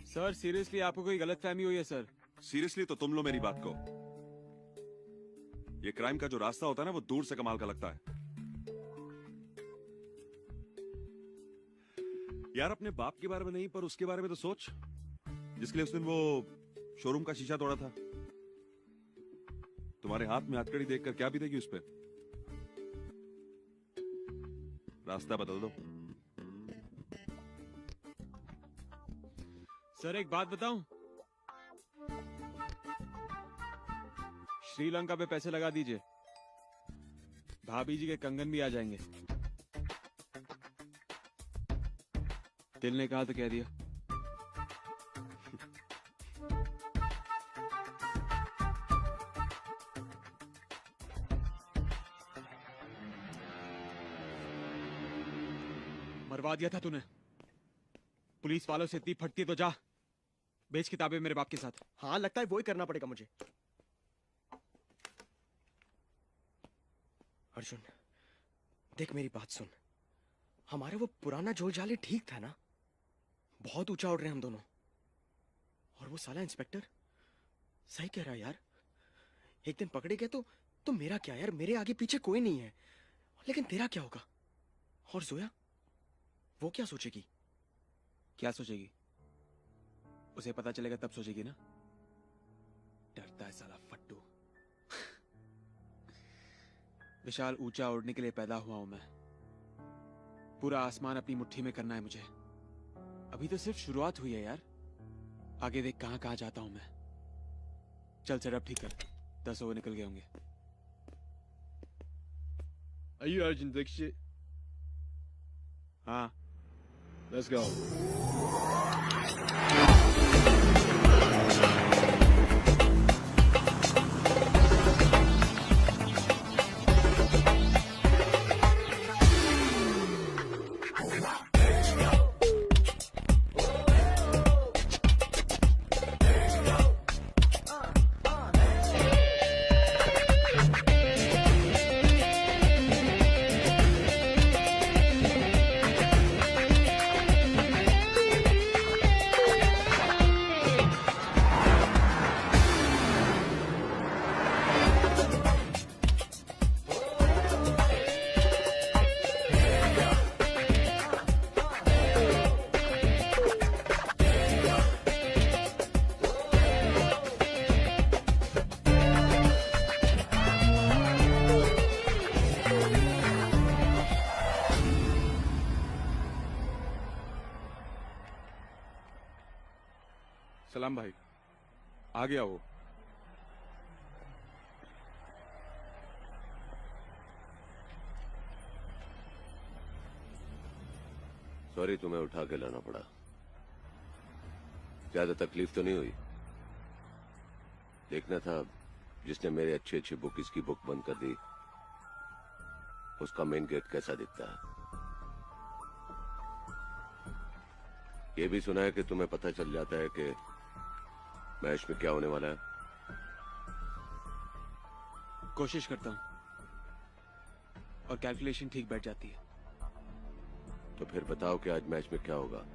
सर सीरियसली आपको कोई गलतफहमी हुई है सर? सीरियसली तो तुम लो मेरी बात को। ये क्राइम का जो रास्ता होता है ना वो दूर से कमाल का लगता है। यार अपने बाप के बारे में नहीं पर उसके बारे में तो सोच, जिसके लिए उस दिन वो शोरूम का शीशा तोड़ा था। तुम्हारे हाथ में हथकड़ी देखकर क्या बीतेगी उस पे? रास्ता बदल दो। सर एक बात बताऊं, श्रीलंका पे पैसे लगा दीजिए, भाभी जी के कंगन भी आ जाएंगे। दिल ने कहा तो कह दिया। मरवा दिया था तूने। पुलिस वालों से इतनी फटती है तो जा बेच किताबें मेरे बाप के साथ। हाँ लगता है वही करना पड़ेगा मुझे। अर्जुन देख मेरी बात सुन, हमारा वो पुराना झोलझाली ठीक था ना? बहुत ऊंचा उड़ रहे हैं हम दोनों। और वो साला इंस्पेक्टर सही कह रहा है यार। एक दिन पकड़े गए तो मेरा क्या यार, मेरे आगे पीछे कोई नहीं है। लेकिन तेरा क्या होगा? और जोया वो क्या सोचेगी? क्या सोचेगी? उसे पता चलेगा तब सोचेगी ना। डरता है साला फट्टू। विशाल, ऊंचा उड़ने के लिए पैदा हुआ हूं मैं। पूरा आसमान अपनी मुट्ठी में करना है मुझे। अभी तो सिर्फ शुरुआत हुई है यार। आगे देख कहां कहां जाता हूं मैं। चल सेटअप ठीक कर, 10 ओवर निकल गए होंगे। Are you Arjun Dixit? हाँ, Let's go. सलाम भाई, आ गया वो। सॉरी तुम्हें उठा के लाना पड़ा। ज्यादा तकलीफ तो नहीं हुई? देखना था जिसने मेरे अच्छी अच्छी बुकीज की बुक बंद कर दी, उसका मेन गेट कैसा दिखता है। ये भी सुना है कि तुम्हें पता चल जाता है कि मैच में क्या होने वाला है। कोशिश करता हूं और कैलकुलेशन ठीक बैठ जाती है। तो फिर बताओ कि आज मैच में क्या होगा।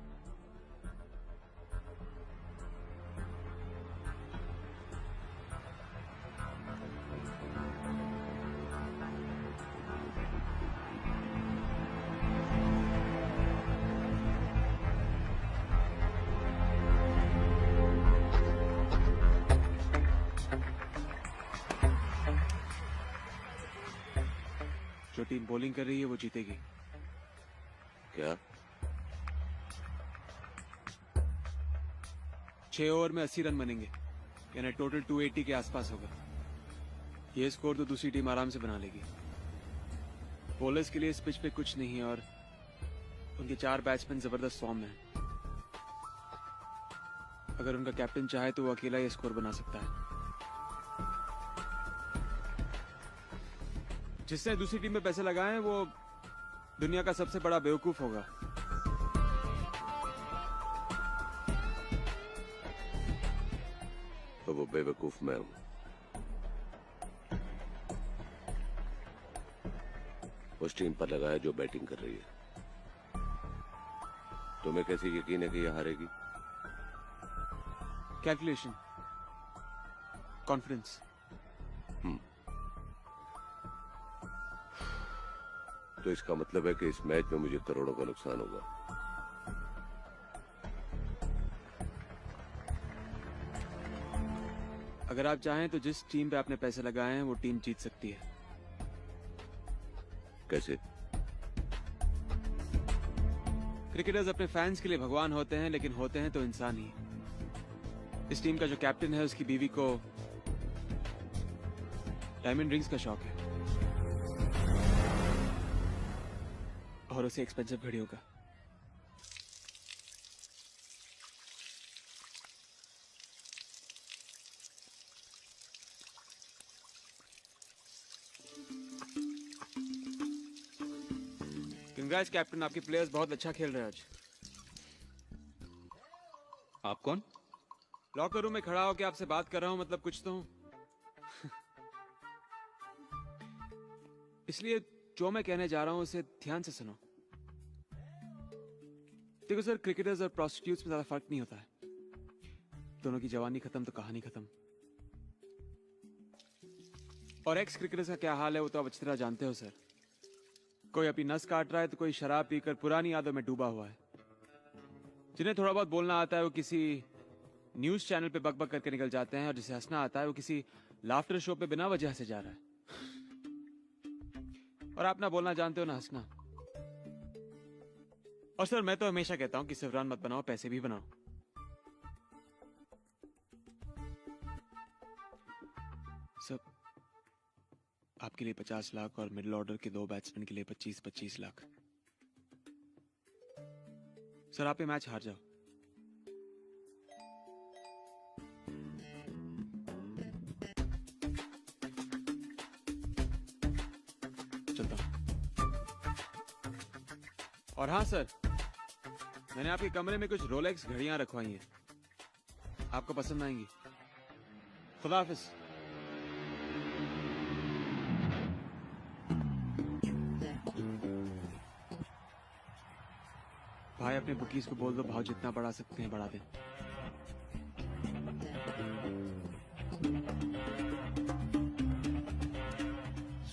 जो टीम बॉलिंग कर रही है वो जीतेगी। क्या? 6 ओवर में 80 रन बनेंगे, यानी टोटल 280 के आसपास होगा। ये स्कोर तो दूसरी टीम आराम से बना लेगी। बॉलर्स के लिए इस पिच पे कुछ नहीं, और उनके 4 बैट्समैन जबरदस्त फॉर्म में हैं। अगर उनका कैप्टन चाहे तो वो अकेला ये स्कोर बना सकता है। जिसने दूसरी टीम में पैसे लगाए हैं वो दुनिया का सबसे बड़ा बेवकूफ होगा। तो वो बेवकूफ मैं हूं। उस टीम पर लगाया जो बैटिंग कर रही है। तुम्हें कैसे यकीन है कि यह हारेगी? Calculation, confidence. तो इसका मतलब है कि इस मैच में मुझे करोड़ों का नुकसान होगा। अगर आप चाहें तो जिस टीम पे आपने पैसे लगाए हैं वो टीम जीत सकती है। कैसे? क्रिकेटर्स अपने फैंस के लिए भगवान होते हैं, लेकिन होते हैं तो इंसान ही। इस टीम का जो कैप्टन है उसकी बीवी को डायमंड रिंग्स का शौक है, और उसे एक्सपेंसिव घड़ियों का। कंग्रेट्स कैप्टन, आपके प्लेयर्स बहुत अच्छा खेल रहे हैं आज। आप कौन? लॉकर रूम में खड़ा होकर आपसे बात कर रहा हूं, मतलब कुछ तो हूं। इसलिए जो मैं कहने जा रहा हूं उसे ध्यान से सुनो। देखो सर, क्रिकेटर्स और प्रोस्टिट्यूट्स में ज्यादा फर्क नहीं होता है। दोनों की जवानी खत्म तो कहानी खत्म। और एक्स क्रिकेटर्स का क्या हाल है वो तो आप अच्छी तरह जानते हो सर। कोई अपनी नस काट रहा है तो कोई शराब पीकर पुरानी यादों में डूबा हुआ है। जिन्हें थोड़ा बहुत बोलना आता है वो किसी न्यूज चैनल पे बकबक करके निकल जाते हैं, और जिसे हंसना आता है वो किसी लाफ्टर शो पे बिना वजह से जा रहा है। और आप ना बोलना जानते हो ना हंसना। और सर मैं तो हमेशा कहता हूं कि सिर्फ रन मत बनाओ, पैसे भी बनाओ। सर आपके लिए 50 लाख और मिडिल ऑर्डर के 2 बैट्समैन के लिए 25-25 लाख। सर आप ये मैच हार जाओ। चलता हूं। और हाँ सर, मैंने आपके कमरे में कुछ रोलेक्स घड़ियां रखवाई हैं, आपको पसंद आएंगी। खुदा हाफिज। भाई अपने बुकीज को बोल दो भाव जितना बढ़ा सकते हैं बढ़ा दें।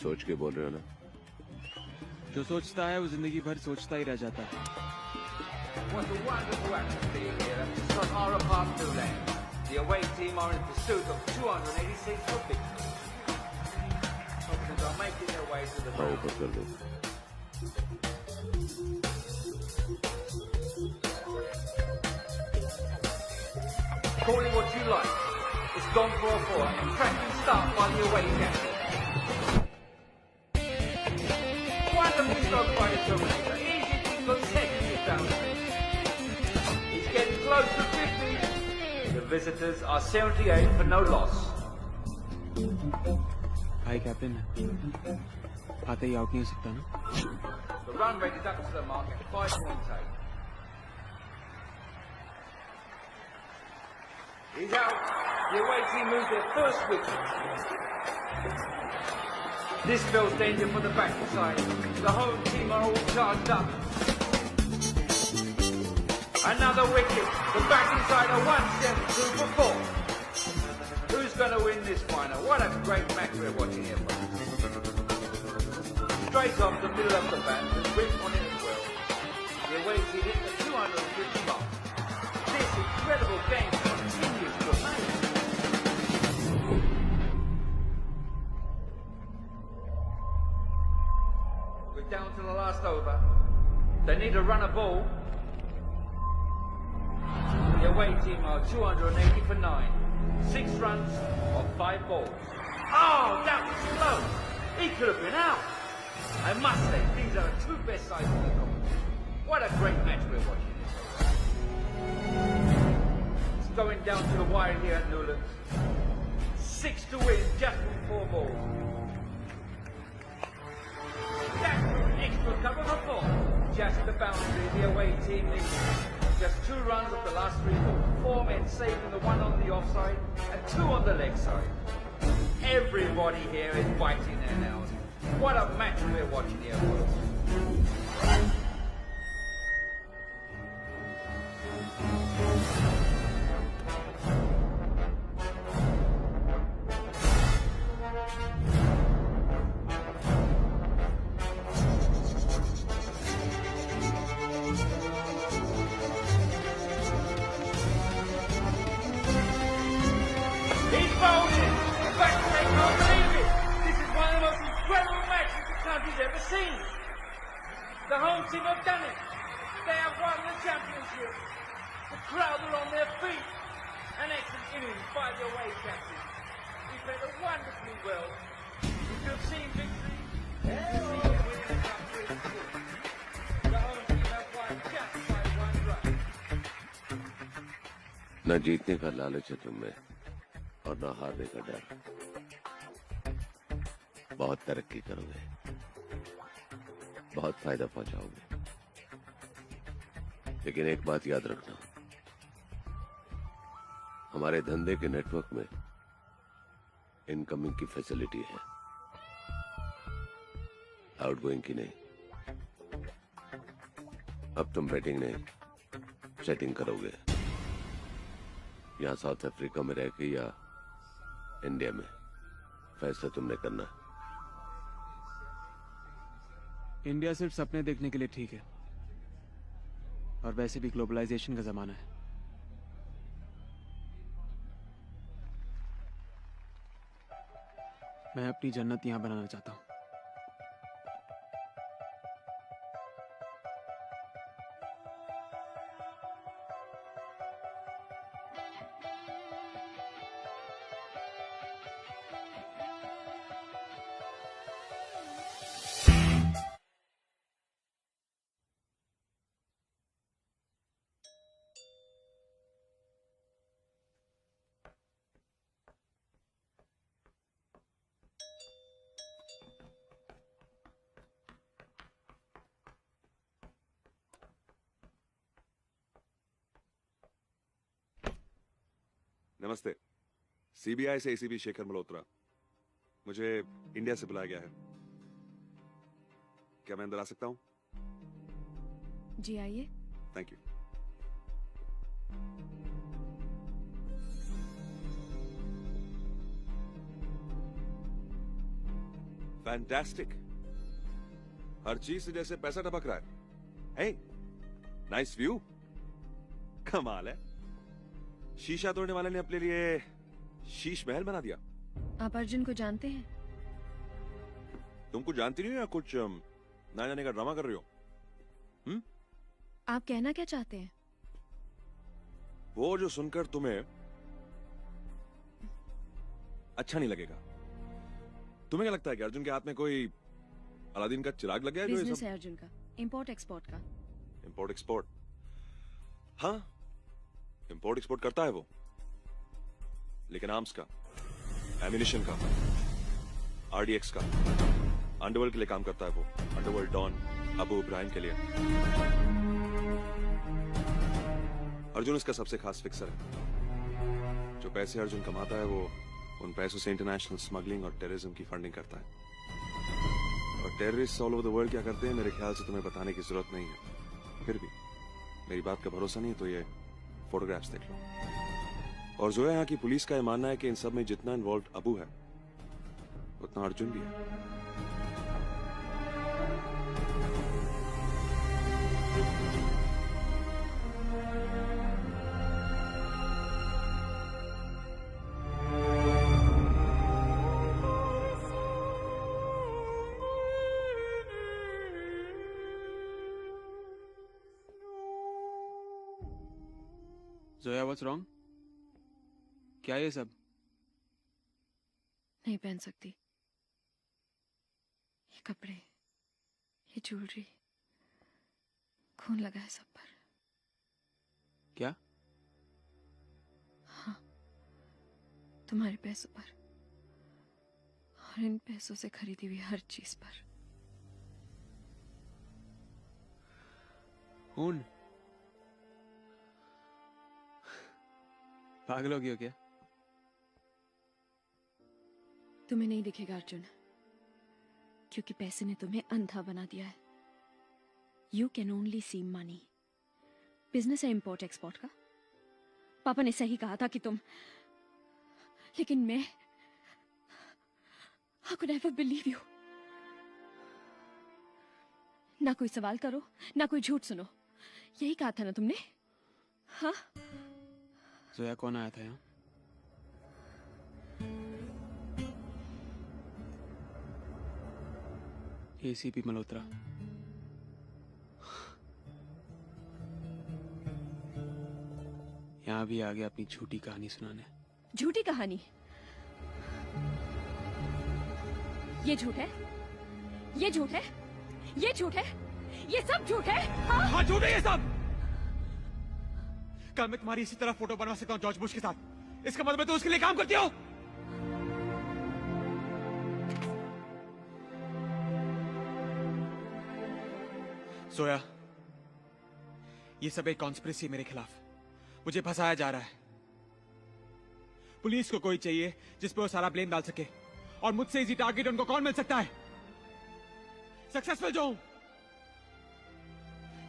सोच के बोल रहे हो ना? जो सोचता है वो जिंदगी भर सोचता ही रह जाता है। What a wonderful atmosphere here at Sonora Park, Newland. The away team are in pursuit of 286 for victory. Hopkins are making their way to the हाँ ऊपर कर दो। Call it what you like. It's gone for a 4 and cracking start by the away captain. Wonderful stroke by the Terminator. Easy to consecutive boundaries. He's getting close to 50. The visitors are 78 for no loss. भाई captain आते ही out नहीं हो सकता ना? The run rate is up to the mark at 5.8. He's out. The away team moves their first wicket. This spells danger for the batting side. The home team are all charged up. Another wicket. The batting side are 172 for 4. Who's going to win this final? What a great match we're watching here, folks. Straight off the middle of the bat, the grip on it as well. The away team hit the 250 mark. This incredible game continues to amaze. We're down to the last over. They need to run a ball. The away team are 280 for 9. 6 runs on 5 balls. Oh, that was close. He could have been out. I must say, these are the two best sides in the competition. What a great match we're watching. It's going down to the wire here at Newlands. 6 to win, just with 4 balls. That's an extra cover for 4. Just the boundary, the away team needs just 2 runs of the last 3 balls. 4 men saving the 1 on the offside and 2 on the leg side. Everybody here is biting their nails. What a match we're watching here, folks. The home team have done it. They have won the championship. The crowd are on their feet. An excellent innings by the away captain. He played it wonderfully well. You could have seen victory. You could have seen him winning the cup really good. The home team have won just by 1 run. न जीतने का लालच है तुम में और न हारने का डर। बहुत तरक्की करोगे, बहुत फायदा पहुंचाओगे, लेकिन एक बात याद रखना, हमारे धंधे के नेटवर्क में इनकमिंग की फैसिलिटी है, आउटगोइंग की नहीं। अब तुम बैटिंग नहीं सेटिंग करोगे, यहां साउथ अफ्रीका में रह के या इंडिया में, फैसला तुमने करना है। इंडिया सिर्फ सपने देखने के लिए ठीक है, और वैसे भी ग्लोबलाइजेशन का जमाना है। मैं अपनी जन्नत यहां बनाना चाहता हूं। नमस्ते। सीबीआई से एसीपी शेखर मल्होत्रा। मुझे इंडिया से बुलाया गया है। क्या मैं अंदर आ सकता हूं? जी आइए। Thank you. फैंटास्टिक। हर चीज से जैसे पैसा टपक रहा है। हे, नाइस व्यू। कमाल है। शीशा तोड़ने वाले ने अपने लिए शीश महल बना दिया। आप अर्जुन को जानते हैं? तुमको जानती नहीं हो या कुछ ना जाने का ड्रामा कर रही हो? आप कहना क्या चाहते हैं? वो जो सुनकर तुम्हें अच्छा नहीं लगेगा। तुम्हें क्या लगता है कि अर्जुन के हाथ में कोई अलादीन का चिराग लग गया है? बिजनेस है अर्जुन का, इंपोर्ट एक्सपोर्ट का। Import export? हाँ, इंपोर्ट एक्सपोर्ट करता है वो, लेकिन आर्म्स का, एम्यूनिशन का, आरडीएक्स का, अंडरवर्ल्ड के लिए काम करता है वो। अंडरवर्ल्ड डॉन अबू इब्राहिम के लिए। अर्जुन इसका सबसे खास फिक्सर है। जो पैसे अर्जुन कमाता है वो उन पैसों से इंटरनेशनल स्मगलिंग और टेररिज्म की फंडिंग करता है। और terrorist all over the world क्या करते हैं मेरे ख्याल से तुम्हें बताने की जरूरत नहीं है। फिर भी मेरी बात का भरोसा नहीं है तो ये फोटोग्राफ्स देख लो। और जो है यहाँ की पुलिस का ये मानना है कि इन सब में जितना इन्वॉल्व अबू है उतना अर्जुन भी है। Zoya, what's wrong? क्या ये सब? नहीं पहन सकती। ये कपड़े, ये ज्वेलरी, खून लगा है सब पर। क्या? हाँ, तुम्हारे पैसों पर और इन पैसों से खरीदी हुई हर चीज पर। खून? पागल हो गई हो क्या? तुम्हें नहीं दिखेगा अर्जुन, क्योंकि पैसे ने तुम्हें अंधा बना दिया है। You can only see money. Business है इंपोर्ट एक्सपोर्ट का। पापा ने सही कहा था कि तुम, लेकिन मैं How could I ever believe you? ना कोई सवाल करो, ना कोई झूठ सुनो। यही कहा था ना तुमने? हाँ? जोया, कौन आया था यहाँ? एसीपी मल्होत्रा। यहाँ भी आ गया अपनी झूठी कहानी सुनाने। झूठी कहानी? ये झूठ है? ये झूठ है? ये झूठ है? ये सब झूठ है? हाँ, झूठ है ये सब। कल मैं तुम्हारी इसी तरह फोटो बनवा सकता हूँ जॉर्ज बुश के साथ। इसका मतलब तो उसके लिए काम करती हो? सोया, ये सब एक कॉन्स्पिरेसी मेरे खिलाफ। मुझे फंसाया जा रहा है। पुलिस को कोई चाहिए जिस पे वो सारा ब्लेम डाल सके, और मुझसे इजी टारगेट उनको कौन मिल सकता है? सक्सेसफुल जो हूं।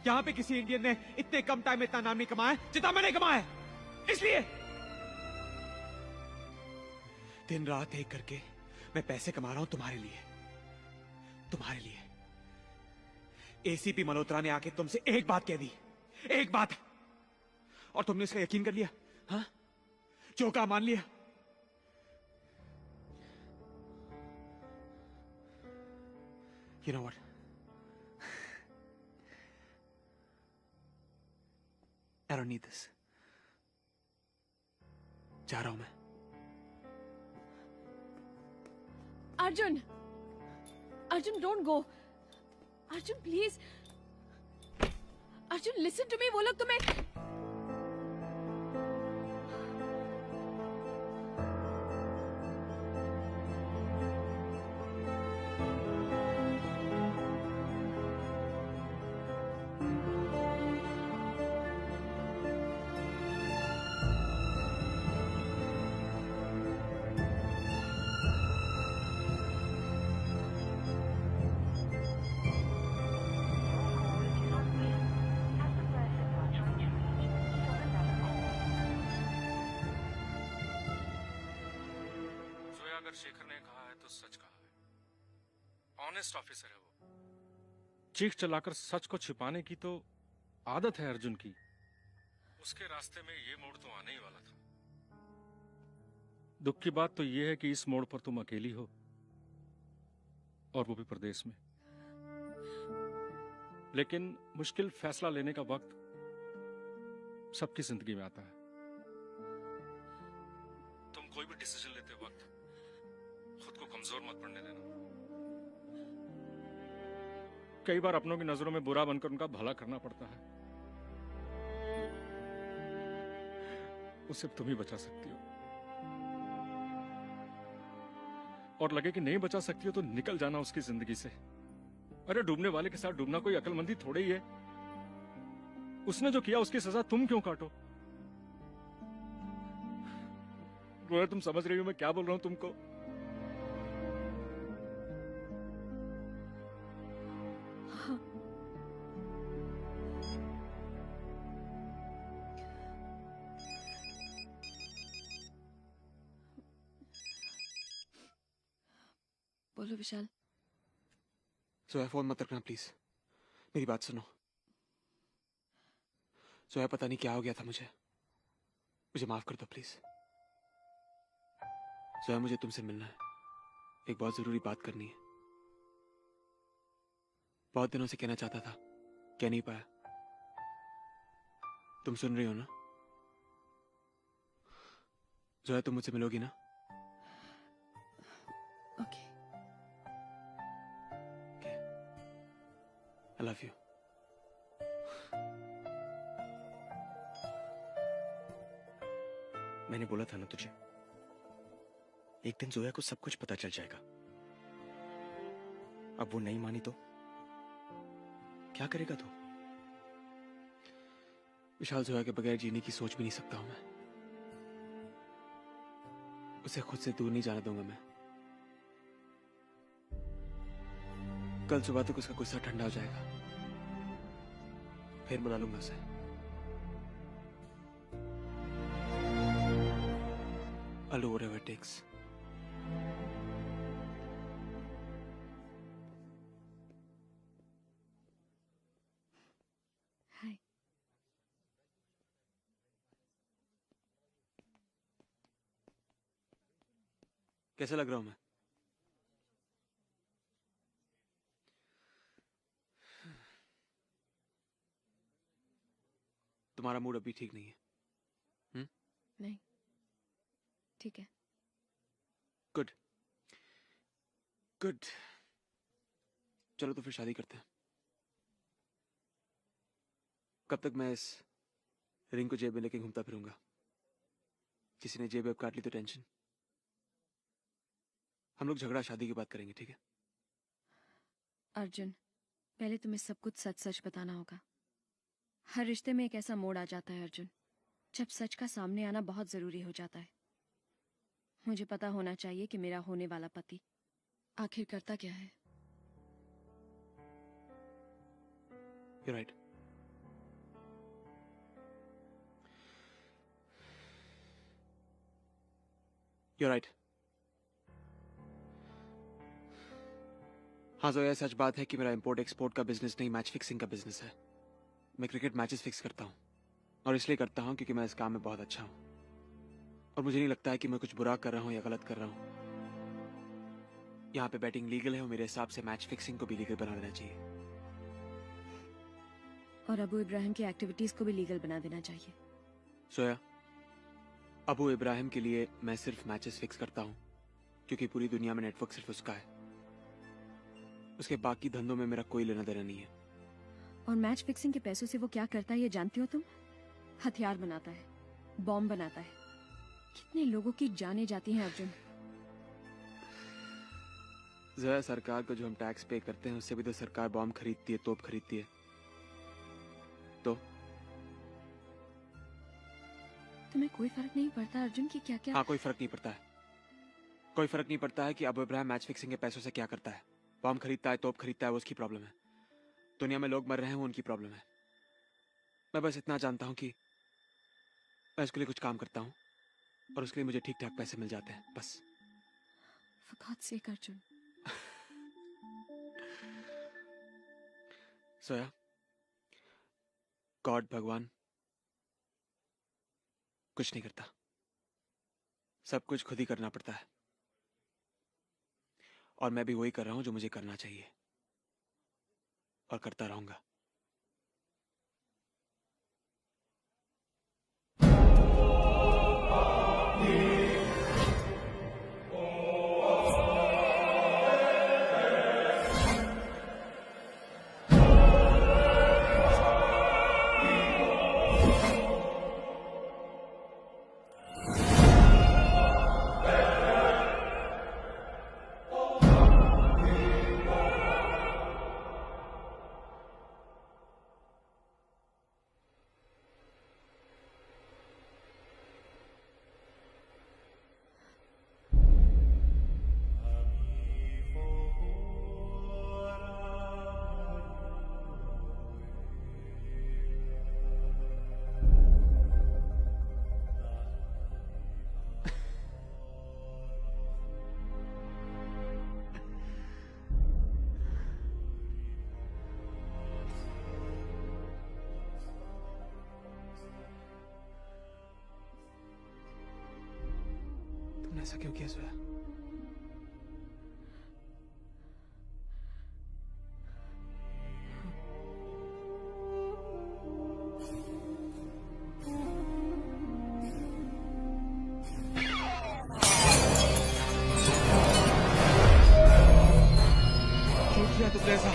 यहां पे किसी इंडियन ने इतने कम टाइम में इतना नाम नहीं कमाया जितना मैंने कमाया है। इसलिए दिन रात एक करके मैं पैसे कमा रहा हूं तुम्हारे लिए। तुम्हारे लिए। एसीपी मल्होत्रा ने आके तुमसे एक बात कह दी, एक बात, और तुमने इसका यकीन कर लिया? हाँ, जो कहा मान लिया? You know what? I don't need this. जा रहा हूं मैं. Arjun, Arjun, don't go. Arjun, please. Arjun, listen to me. वो लोग तुम्हें अगर शेखर ने कहा है तो सच कहा है। ऑनेस्ट ऑफिसर है वो। चीख चलाकर सच को छिपाने की तो आदत है अर्जुन की। उसके रास्ते में ये मोड़ तो आने ही वाला था। दुख की बात तो ये है कि इस मोड़ पर तुम अकेली हो, और वो भी प्रदेश में। लेकिन मुश्किल फैसला लेने का वक्त सबकी जिंदगी में आता है। तुम कोई भी डिसीजन लेते वक्त खुद को कमजोर मत पड़ने देना। कई बार अपनों की नजरों में बुरा बनकर उनका भला करना पड़ता है। उसे तुम ही बचा सकती हो, और लगे कि नहीं बचा सकती हो तो निकल जाना उसकी जिंदगी से। अरे डूबने वाले के साथ डूबना कोई अक्लमंदी थोड़ी ही है। उसने जो किया उसकी सजा तुम क्यों काटो? रोया, तुम समझ रही हो मैं क्या बोल रहा हूं तुमको? हाँ। बोलो विशाल। जोया, फोन मत रखना प्लीज, मेरी बात सुनो। जोया, पता नहीं क्या हो गया था मुझे माफ कर दो प्लीज। जोया, मुझे तुमसे मिलना है, एक बहुत जरूरी बात करनी है। बहुत दिनों से कहना चाहता था, कह नहीं पाया। तुम सुन रही हो ना? जोया, तुम मुझसे मिलोगी ना? ओके। I love you. मैंने बोला था ना तुझे, एक दिन जोया को सब कुछ पता चल जाएगा। अब वो नहीं मानी तो क्या करेगा तू? विशाल, जोया के बगैर जीने की सोच भी नहीं सकता हूं मैं। उसे खुद से दूर नहीं जाने दूंगा मैं। कल सुबह तक उसका गुस्सा ठंडा हो जाएगा, फिर मना लूंगा उसे। I'll do whatever it takes. हाय। कैसा लग रहा हूं मैं? तुम्हारा मूड अभी ठीक नहीं है? नहीं, ठीक है। Good good. चलो तो फिर शादी करते हैं। कब तक मैं इस रिंग को जेब में लेके घूमता फिरूंगा? किसी ने जेब काट ली तो टेंशन। हम लोग झगड़ा शादी की बात करेंगे, ठीक है? अर्जुन, पहले तुम्हें सब कुछ सच सच बताना होगा। हर रिश्ते में एक ऐसा मोड़ आ जाता है अर्जुन, जब सच का सामने आना बहुत जरूरी हो जाता है। मुझे पता होना चाहिए कि मेरा होने वाला पति आखिर करता क्या है। You're right. You're right. हाँ जोया, सच बात है कि मेरा इंपोर्ट एक्सपोर्ट का बिजनेस नहीं, मैच फिक्सिंग का बिजनेस है। मैं क्रिकेट मैचेस फिक्स करता हूँ, और इसलिए करता हूँ क्योंकि मैं इस काम में बहुत अच्छा हूँ, और मुझे नहीं लगता है कि मैं कुछ बुरा कर रहा हूँ या गलत कर रहा हूँ। यहाँ पे बैटिंग लीगल है और मेरे हिसाब से मैच फिक्सिंग को भी लीगल बना देना चाहिए। और अबू इब्राहिम की एक्टिविटीज को भी लीगल बना देना चाहिए। सोया, अबू इब्राहिम के लिए मैं सिर्फ मैचेस फिक्स करता हूँ क्योंकि पूरी दुनिया में नेटवर्क सिर्फ उसका है। उसके बाकी धंधों में मेरा कोई लेना देना नहीं है। और मैच फिक्सिंग के पैसों से वो क्या करता है ये जानती हो तुम? हथियार बनाता है, बॉम्ब बनाता है। कितने लोगों की जानें जाती हैं अर्जुन। जरा सरकार को जो हम टैक्स पे करते हैं उससे भी तो सरकार बॉम्ब खरीदती है, तोप खरीदती है। तो तुम्हें कोई फर्क नहीं पड़ता अर्जुन कि क्या क्या? हाँ, कोई फर्क नहीं पड़ता है। कोई फर्क नहीं पड़ता है कि अबू इब्राहिम मैच फिक्सिंग के पैसों से क्या करता है। बॉम्ब खरीदता है, तोप खरीदता है, वो उसकी प्रॉब्लम है। दुनिया में लोग मर रहे हैं, वो उनकी प्रॉब्लम है। मैं बस इतना जानता हूँ कि मैं उसके लिए कुछ काम करता हूँ और उसके लिए मुझे ठीक ठाक पैसे मिल जाते हैं, बस। For God's sake, Arjun. Soya, God, भगवान कुछ नहीं करता, सब कुछ खुद ही करना पड़ता है। और मैं भी वही कर रहा हूं जो मुझे करना चाहिए, और करता रहूंगा। ऐसा क्यों किया सोया? क्यों किया तुमने ऐसा?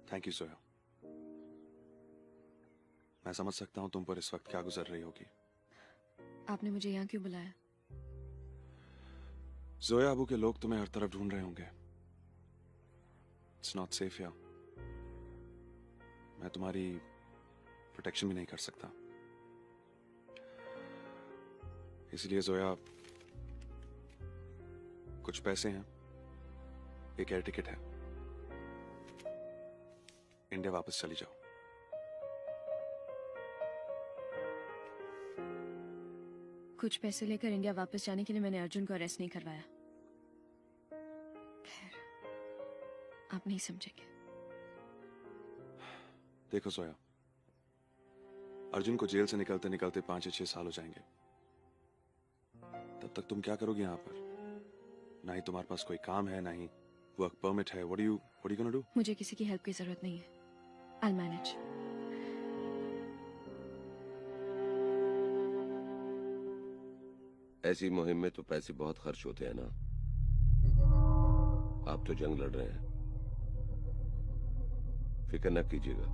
थैंक यू सोया। मैं समझ सकता हूं तुम पर इस वक्त क्या गुजर रही होगी। आपने मुझे यहाँ क्यों बुलाया? जोया, अबू के लोग तुम्हें हर तरफ ढूंढ रहे होंगे। इट्स नॉट सेफ यार। मैं तुम्हारी प्रोटेक्शन भी नहीं कर सकता, इसलिए जोया कुछ पैसे हैं, एक एयर टिकट है, इंडिया वापस चली जाओ। कुछ पैसे लेकर इंडिया वापस जाने के लिए मैंने अर्जुन को अरेस्ट नहीं करवाया। खैर, आप नहीं समझेंगे। देखो सोया, अर्जुन को जेल से निकलते निकलते 5 या 6 साल हो जाएंगे। तब तक तुम क्या करोगे यहाँ पर? ना ही तुम्हारे पास कोई काम है, ना ही वर्क परमिट है। What are you gonna do? मुझे किसी की हेल्प की जरूरत नहीं है। I'll manage. ऐसी मुहिम में तो पैसे बहुत खर्च होते हैं ना। आप तो जंग लड़ रहे हैं, फिक्र न कीजिएगा,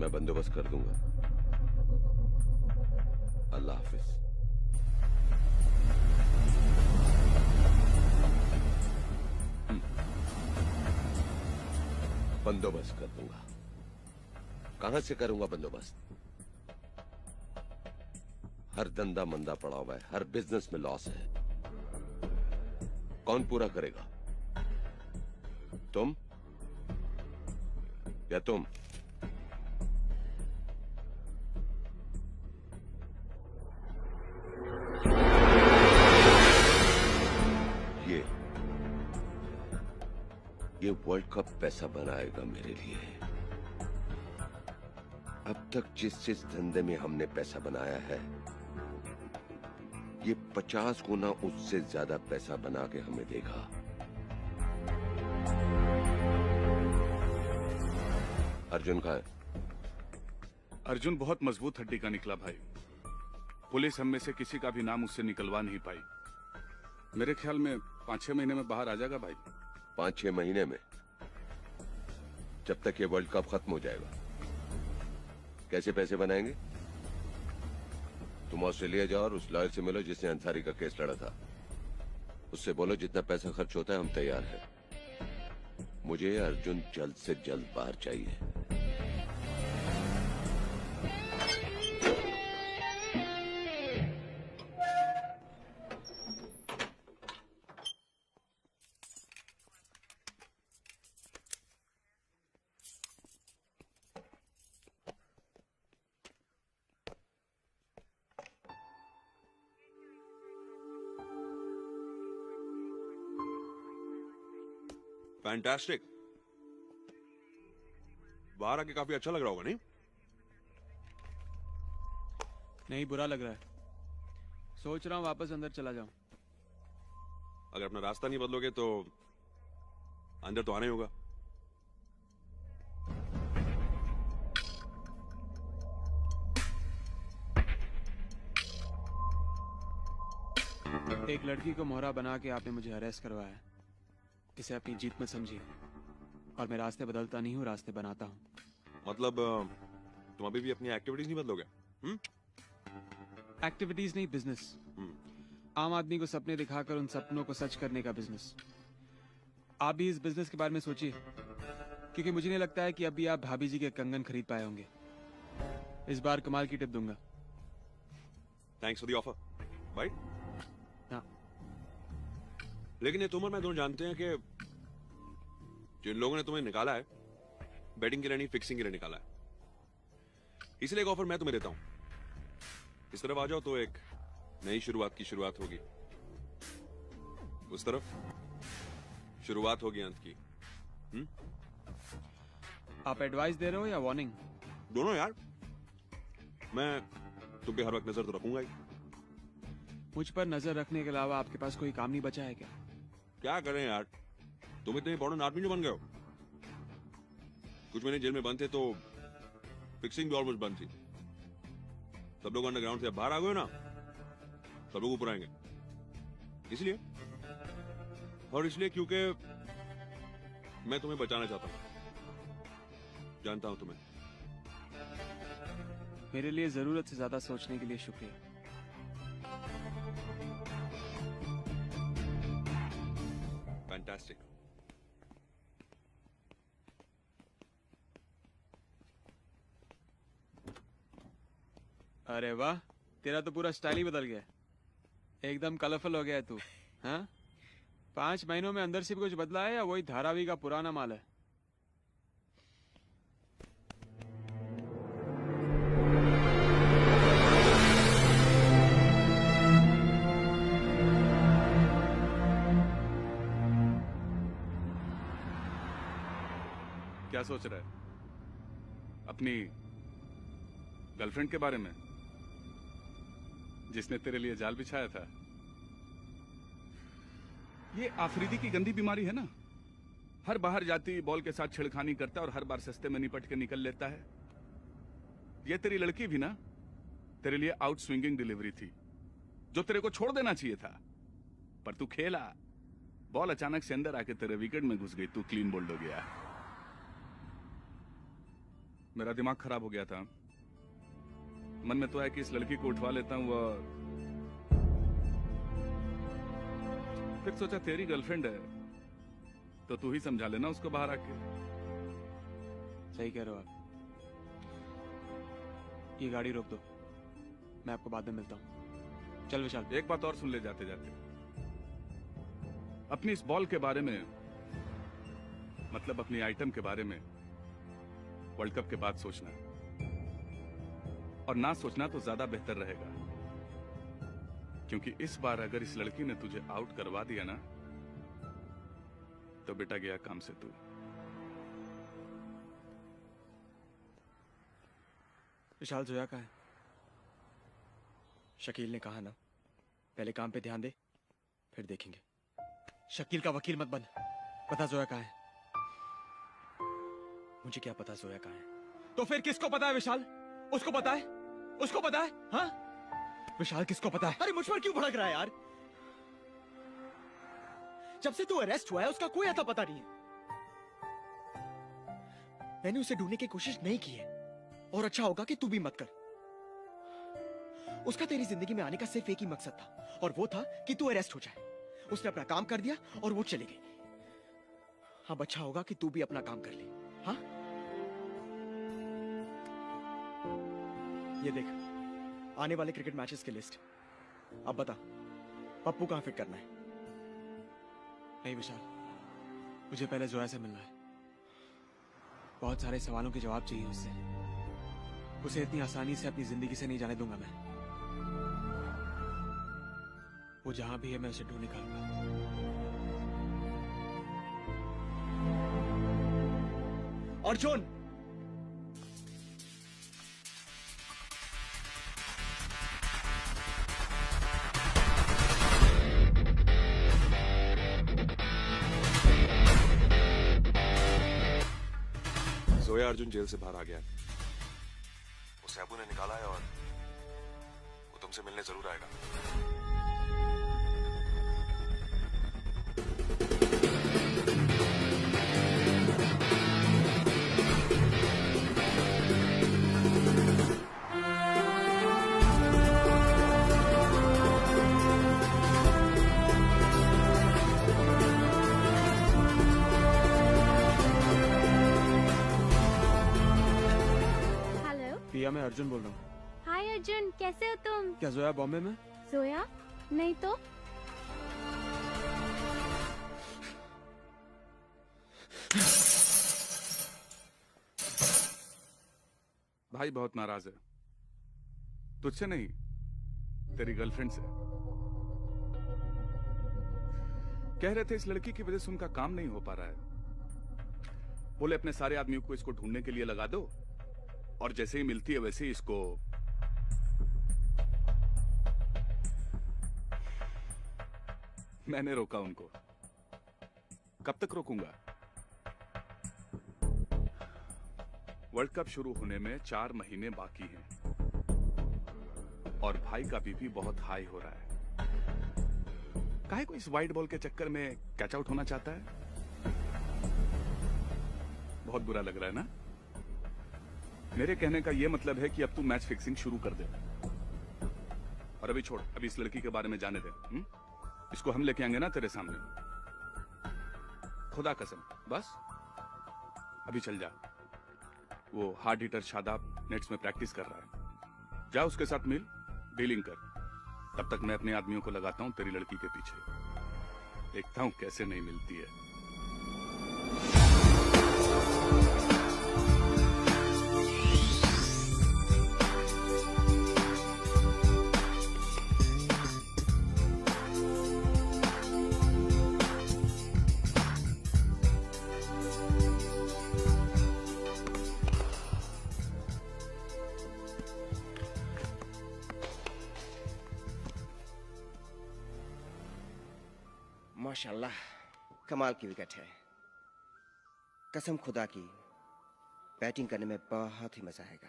मैं बंदोबस्त कर दूंगा। अल्लाह हाफिज। बंदोबस्त कर दूंगा। कहां से करूंगा बंदोबस्त? हर धंधा मंदा पड़ा हुआ है, हर बिजनेस में लॉस है। कौन पूरा करेगा? तुम या तुम? ये वर्ल्ड कप पैसा बनाएगा मेरे लिए। अब तक जिस धंधे में हमने पैसा बनाया है, ये 50 गुना उससे ज्यादा पैसा बना के हमें देगा। अर्जुन कहाँ है? अर्जुन बहुत मजबूत हड्डी का निकला भाई। पुलिस हम में से किसी का भी नाम उससे निकलवा नहीं पाई। मेरे ख्याल में 5-6 महीने में बाहर आ जाएगा भाई। 5-6 महीने में? जब तक ये वर्ल्ड कप खत्म हो जाएगा। कैसे पैसे बनाएंगे? तुम ऑस्ट्रेलिया जाओ और उस लॉयर से मिलो जिसने अंसारी का केस लड़ा था। उससे बोलो जितना पैसा खर्च होता है हम तैयार हैं। मुझे अर्जुन जल्द से जल्द बाहर चाहिए। फैंटास्टिक। बाहर आके काफी अच्छा लग रहा होगा, नहीं? नहीं, बुरा लग रहा है। सोच रहा हूँ वापस अंदर चला जाऊं। अगर अपना रास्ता नहीं बदलोगे तो अंदर तो आना ही होगा। एक लड़की को मोहरा बना के आपने मुझे अरेस्ट करवाया है। इसे अपनी जीत में समझिए। और मैं रास्ते बदलता नहीं हूँ, रास्ते बनाता हूँ। मतलब तुम अभी भी अपनी एक्टिविटीज नहीं बदलोगे? एक्टिविटीज नहीं, बिजनेस। आम आदमी को सपने दिखाकर उन सपनों को सच करने का बिजनेस। आप भी इस बिजनेस के बारे में सोचिए, क्योंकि मुझे नहीं लगता है कि अभी आप भाभी जी के कंगन खरीद पाए होंगे। इस बार कमाल की टिप दूंगा। थैंक्स फॉर द ऑफर भाई। हाँ। लेकिन ये तुम और मैं दोनों जानते हैं कि जिन लोगों ने तुम्हें निकाला है, बैटिंग के लिए नहीं, फिक्सिंग के लिए निकाला है। इसलिए एक ऑफर मैं तुम्हें देता हूं। इस तरफ आ जाओ तो एक नई शुरुआत की शुरुआत होगी। उस तरफ शुरुआत होगी अंत की। आप एडवाइस दे रहे हो या वार्निंग? दोनों यार। मैं तुम पे हर वक्त नजर तो रखूंगा ही। मुझ पर नजर रखने के अलावा आपके पास कोई काम नहीं बचा है क्या? क्या करें यार, तुम इतने इंपॉर्टेंट आदमी जो बन गए हो। कुछ महीने जेल में बंद थे तो फिक्सिंग भी ऑलमोस्ट बंद थी। सब लोग अंडरग्राउंड से बाहर आ गए ना, सब लोग ऊपर आएंगे। इसलिए और इसलिए क्योंकि मैं तुम्हें बचाना चाहता हूं। जानता हूं तुम्हें। मेरे लिए जरूरत से ज्यादा सोचने के लिए शुक्रिया। फैंटास्टिक। अरे वाह, तेरा तो पूरा स्टाइल ही बदल गया। एकदम कलरफुल हो गया है तू। हाँ, 5 महीनों में अंदर से भी कुछ बदला है या वही धारावी का पुराना माल है? क्या सोच रहा है? अपनी गर्लफ्रेंड के बारे में, जिसने तेरे लिए जाल बिछाया था? ये आफरीदी की गंदी बीमारी है ना। हर बाहर जाती बॉल के साथ छेड़खानी करता है और हर बार सस्ते में निपट के निकल लेता है। ये तेरी लड़की भी ना तेरे लिए आउट स्विंगिंग डिलीवरी थी। जो तेरे को छोड़ देना चाहिए था, पर तू खेला। बॉल अचानक से अंदर आके तेरे विकेट में घुस गई, तू क्लीन बोल्ड हो गया। मेरा दिमाग खराब हो गया था। मन में तो है कि इस लड़की को उठवा लेता हूं, और फिर सोचा तेरी गर्लफ्रेंड है तो तू ही समझा लेना उसको बाहर आके। सही कह रहे हो आप। ये गाड़ी रोक दो, मैं आपको बाद में मिलता हूँ। चल विशाल। एक बात और सुन ले जाते जाते, अपनी इस बॉल के बारे में, मतलब अपनी आइटम के बारे में वर्ल्ड कप के बाद सोचना, और ना सोचना तो ज्यादा बेहतर रहेगा, क्योंकि इस बार अगर इस लड़की ने तुझे आउट करवा दिया ना, तो बेटा गया काम से तू। विशाल, जोया कहाँ है? शकील ने कहा ना, पहले काम पे ध्यान दे, फिर देखेंगे। शकील का वकील मत बन। पता जोया कहाँ है? मुझे क्या पता जोया कहाँ है? तो फिर किसको पता है विशाल? उसको पता है? उसको पता है? हाँ विशाल, किसको पता है? अरे मुझ पर क्यों भड़क रहा है यार? जब से तू अरेस्ट हुआ है उसका कोई अता पता नहीं है। मैंने उसे ढूंढने की कोशिश नहीं की है, और अच्छा होगा कि तू भी मत कर। उसका तेरी जिंदगी में आने का सिर्फ एक ही मकसद था, और वो था कि तू अरेस्ट हो जाए। उसने अपना काम कर दिया और वो चली गई। अब अच्छा होगा कि तू भी अपना काम कर ले। हाँ, ये देख, आने वाले क्रिकेट मैचेस की लिस्ट। अब बता, पप्पू कहां फिट करना है? नहीं विशाल, मुझे पहले जोया से मिलना है। बहुत सारे सवालों के जवाब चाहिए उससे। उसे इतनी आसानी से अपनी जिंदगी से नहीं जाने दूंगा मैं। वो जहां भी है मैं उसे ढूंढ निकालूंगा। अर्जुन, जोया अर्जुन जेल से बाहर आ गया। उसे अबू ने निकाला है और वो तुमसे मिलने जरूर आएगा। पिया, मैं अर्जुन बोल रहा हूँ। हाय अर्जुन, कैसे हो तुम? क्या जोया बॉम्बे में? जोया? नहीं तो। भाई बहुत नाराज है, तुझसे नहीं, तेरी गर्लफ्रेंड से। कह रहे थे इस लड़की की वजह से उनका काम नहीं हो पा रहा है। बोले अपने सारे आदमियों को इसको ढूंढने के लिए लगा दो, और जैसे ही मिलती है वैसे ही इसको। मैंने रोका उनको। कब तक रोकूंगा? वर्ल्ड कप शुरू होने में 4 महीने बाकी हैं, और भाई का बीपी बहुत हाई हो रहा है। काहे को इस वाइट बॉल के चक्कर में कैच आउट होना चाहता है? बहुत बुरा लग रहा है ना? मेरे कहने का यह मतलब है कि अब तू मैच फिक्सिंग शुरू कर दे। और अभी छोड़, अभी इस लड़की के बारे में जाने दे। इसको हम लेके आएंगे ना तेरे सामने, खुदा कसम। बस अभी चल जा। वो हार्ड हिटर शादाब नेट्स में प्रैक्टिस कर रहा है, जा उसके साथ मिल, डीलिंग कर। तब तक मैं अपने आदमियों को लगाता हूं तेरी लड़की के पीछे, देखता हूं कैसे नहीं मिलती है। माशाल्लाह, कमाल की विकेट है। कसम खुदा की, बैटिंग करने में बहुत ही मजा आएगा।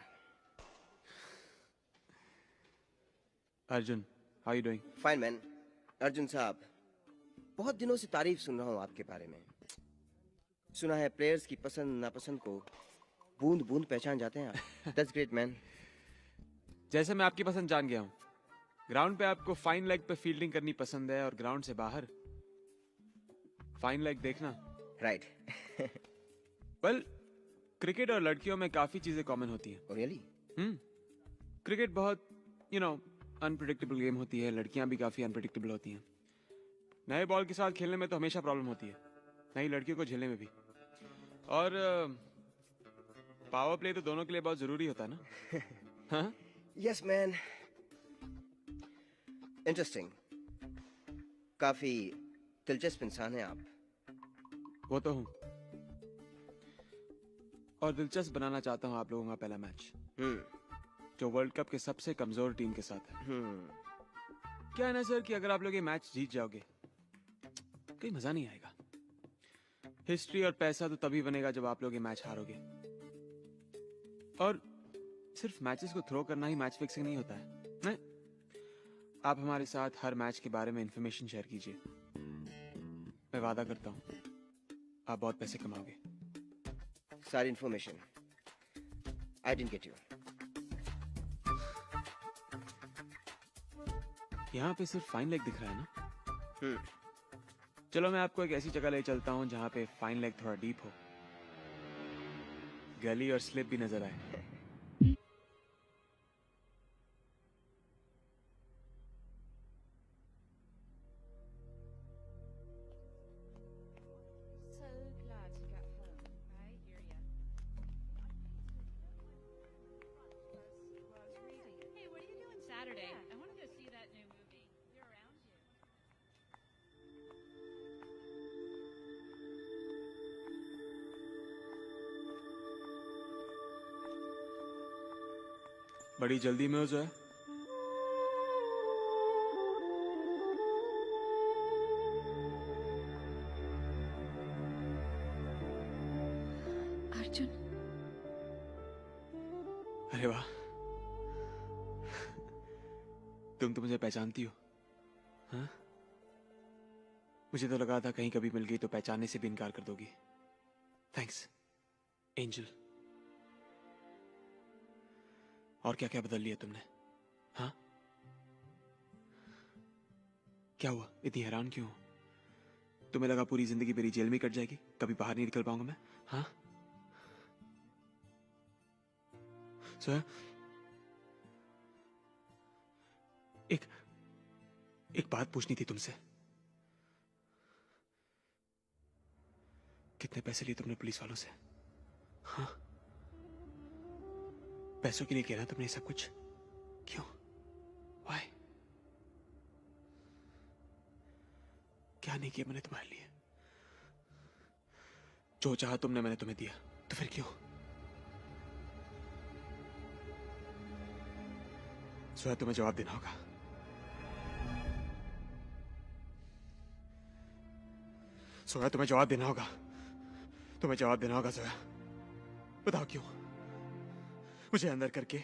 Arjun, how you doing? Fine man. Arjun साहब, बहुत दिनों से तारीफ सुन रहा हूँ आपके बारे में। सुना है प्लेयर्स की पसंद नापसंद को बूंद बूंद पहचान जाते हैं आप। That's great man. जैसे मैं आपकी पसंद जान गया हूँ। ग्राउंड पे आपको फाइन लेग पे फील्डिंग करनी पसंद है और ग्राउंड से बाहर फाइन लेग देखना। राइट। वेल, क्रिकेट और लड़कियों में काफी चीजें कॉमन होती हैं। Oh, really? क्रिकेट बहुत अनप्रिडिक्टेबल गेम होती है। लड़कियां भी काफी अनप्रिडिक्टेबल होती हैं। नए बॉल के साथ खेलने में तो हमेशा प्रॉब्लम होती है, नई लड़कियों को झेलने में भी। और पावर प्ले तो दोनों के लिए बहुत जरूरी होता है ना। हाँ? Yes man. इंटरेस्टिंग। काफी दिलचस्प इंसान है आप। वो तो हूँ, और दिलचस्प बनाना चाहता हूँ आप लोगों का पहला मैच, जो वर्ल्ड कप के सबसे कमजोर टीम के साथ है। क्या है ना सर कि अगर आप लोग ये मैच जीत जाओगे कोई मजा नहीं आएगा। हिस्ट्री और पैसा तो तभी बनेगा जब आप लोग ये मैच हारोगे। और सिर्फ मैचेस को थ्रो करना ही मैच फिक्सिंग नहीं होता है। नहीं, आप हमारे साथ हर मैच के बारे में इंफॉर्मेशन शेयर कीजिए। मैं वादा करता हूँ आप बहुत पैसे कमाओगे। सारी information. I didn't get you. यहाँ पे सिर्फ फाइन लेग दिख रहा है ना? चलो मैं आपको एक ऐसी जगह ले चलता हूँ जहाँ पे फाइन लेग थोड़ा डीप हो, गली और स्लिप भी नजर आए। बड़ी जल्दी में हो जो है। अर्जुन। अरे वाह, तुम तो मुझे पहचानती हो। हाँ? मुझे तो लगा था कहीं कभी मिल गई तो पहचानने से भी इनकार कर दोगी। Thanks angel. और क्या क्या बदल लिया तुमने? हाँ? क्या हुआ, इतनी हैरान क्यों हो? तुम्हें लगा पूरी जिंदगी मेरी जेल में कट जाएगी, कभी बाहर नहीं निकल पाऊंगा मैं? हाँ? सोया, एक बात पूछनी थी तुमसे। कितने पैसे लिए तुमने पुलिस वालों से? हाँ? पैसों के लिए किया ना तुमने सब कुछ? क्यों? Why? क्या नहीं किया मैंने तुम्हारे लिए? जो चाहा तुमने मैंने तुम्हें दिया, तो फिर क्यों? सोया, तुम्हें जवाब देना होगा। सोया, तुम्हें जवाब देना होगा। तुम्हें जवाब देना होगा सोया। बताओ क्यों? मुझे अंदर करके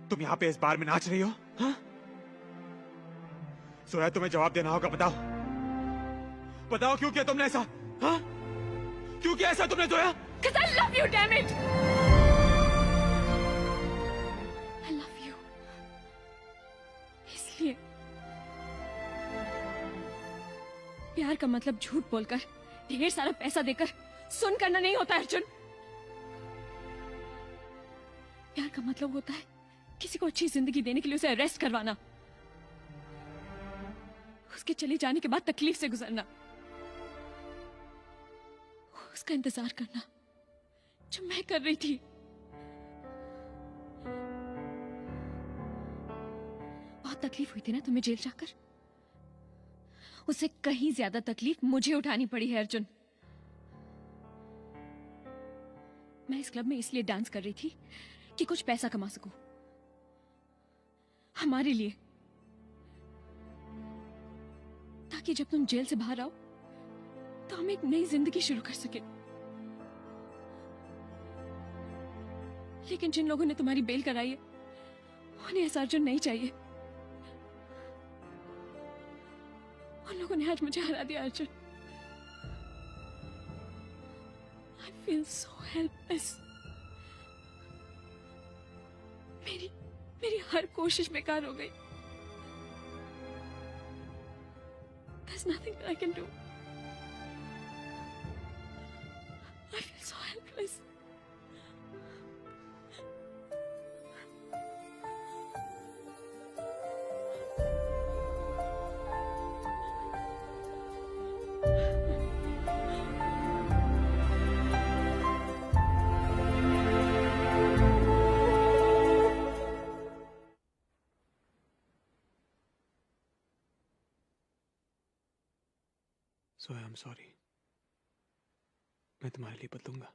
तुम यहाँ पे इस बार में नाच रही हो? हाँ? सोया, तुम्हें जवाब देना होगा। बताओ, बताओ क्यों किया तुमने ऐसा? हाँ? क्यों किया ऐसा तुमने सोया? 'Cause I love you, damn it! I love you. इसलिए प्यार का मतलब झूठ बोलकर, ढेर सारा पैसा देकर सुन करना नहीं होता अर्जुन। प्यार का मतलब होता है किसी को अच्छी जिंदगी देने के लिए उसे अरेस्ट करवाना, उसके चले जाने के बाद तकलीफ से गुजरना, उसका इंतजार करना, जो मैं कर रही थी। बहुत तकलीफ हुई थी ना तुम्हें जेल जाकर? उससे कहीं ज्यादा तकलीफ मुझे उठानी पड़ी है अर्जुन। मैं इस क्लब में इसलिए डांस कर रही थी कि कुछ पैसा कमा सकूं हमारे लिए, ताकि जब तुम जेल से बाहर आओ तो हम एक नई जिंदगी शुरू कर सके। लेकिन जिन लोगों ने तुम्हारी बेल कराई है उन्हें ऐसा अर्जुन नहीं चाहिए। लोगों ने आज मुझे हरा दिया Arjun. I feel so helpless. मेरी हर कोशिश बेकार हो गई। There's nothing that I can do. I feel so helpless. So I'm sorry. मैं तुम्हारे लिए बदलूंगा।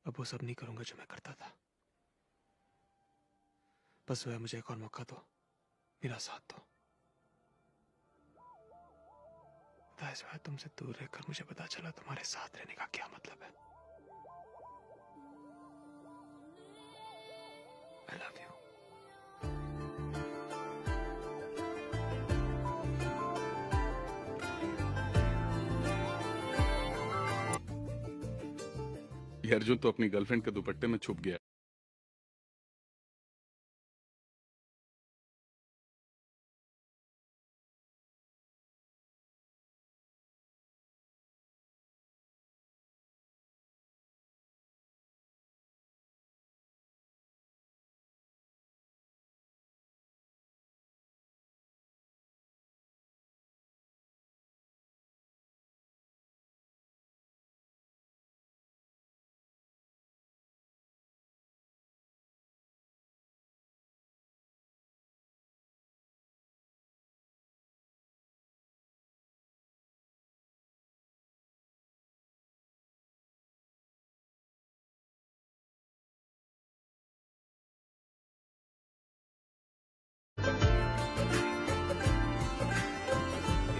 अब वो सब नहीं करूंगा जो मैं करता था। बस वह मुझे एक और मौका दो, मेरा साथ दो। तुमसे दूर रहकर मुझे पता चला तुम्हारे साथ रहने का क्या मतलब है। I love you. ये अर्जुन तो अपनी गर्लफ्रेंड के दुपट्टे में छुप गया।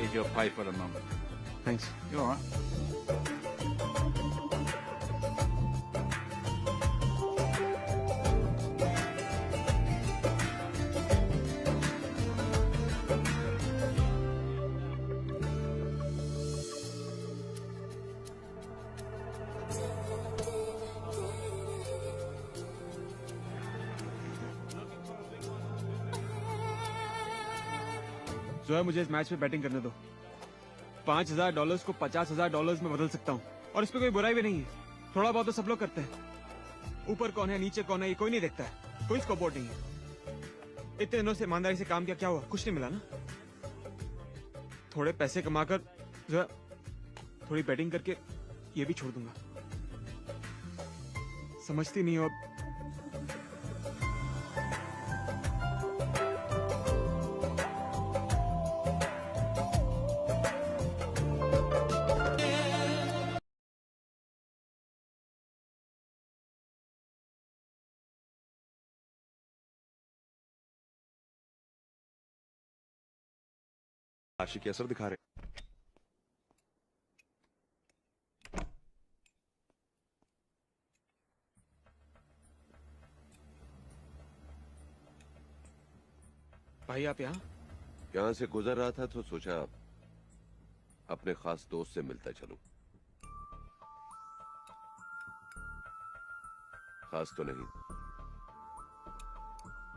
Here's your pay for the moment. Thanks. You all right? जो है मुझे इस मैच में बैटिंग करने दो। $5,000 को $50,000 में बदल सकता हूँ और इसमें कोई बुराई भी नहीं है। थोड़ा बहुत तो सब लोग करते हैं। ऊपर कौन है नीचे कौन है ये कोई नहीं देखता है। कोई स्कोरबोर्ड नहीं है। इतने दिनों से ईमानदारी से काम किया, क्या हुआ? कुछ नहीं मिला ना। थोड़े पैसे कमाकर जो है थोड़ी बैटिंग करके ये भी छोड़ दूंगा। समझती नहीं हो अब। आशिकी असर दिखा रहे। भाई आप यहाँ से गुजर रहा था तो सोचा अपने खास दोस्त से मिलता चलूं। खास तो नहीं,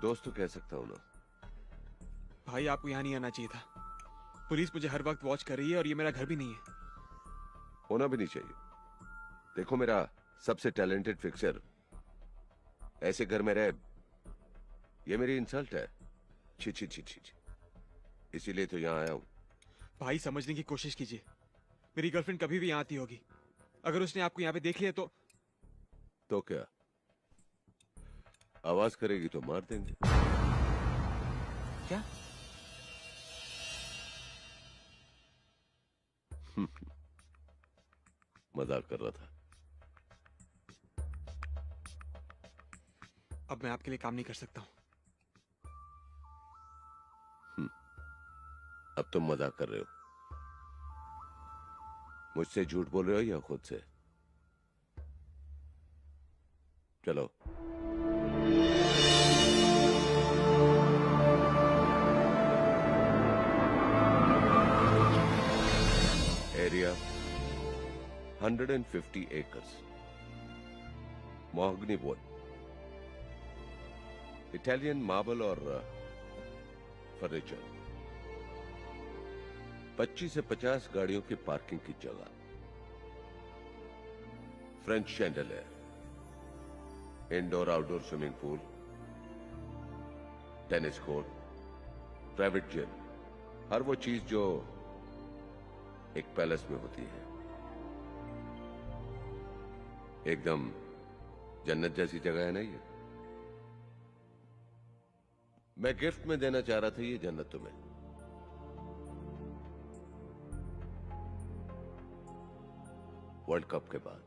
दोस्त तो कह सकता हूं ना। भाई आपको यहाँ नहीं आना चाहिए था। पुलिस मुझे हर वक्त वॉच कर रही है और ये मेरा घर भी नहीं है। होना भी नहीं चाहिए। देखो मेरा सबसे टैलेंटेड फिक्सर ऐसे घर में रहे, ये मेरी इंसल्ट है। छी छी छी छी, इसीलिए तो यहाँ आया हूं। भाई समझने की कोशिश कीजिए। मेरी गर्लफ्रेंड कभी भी यहाँ आती होगी। अगर उसने आपको यहाँ पे देख लिया तो क्या आवाज करेगी तो मार देंगे। क्या? मजाक कर रहा था। अब मैं आपके लिए काम नहीं कर सकता हूं। अब तुम मजाक कर रहे हो। मुझसे झूठ बोल रहे हो या खुद से? चलो। 150 acres. Mahogany wood. Italian marble और फर्नीचर. 25 से 50 गाड़ियों की पार्किंग की जगह. French chandelier. Indoor outdoor swimming pool. Tennis court. Private gym. हर वो चीज जो एक पैलेस में होती है. एकदम जन्नत जैसी जगह है ना ये. मैं गिफ्ट में देना चाह रहा था ये जन्नत तुम्हें. वर्ल्ड कप के बाद.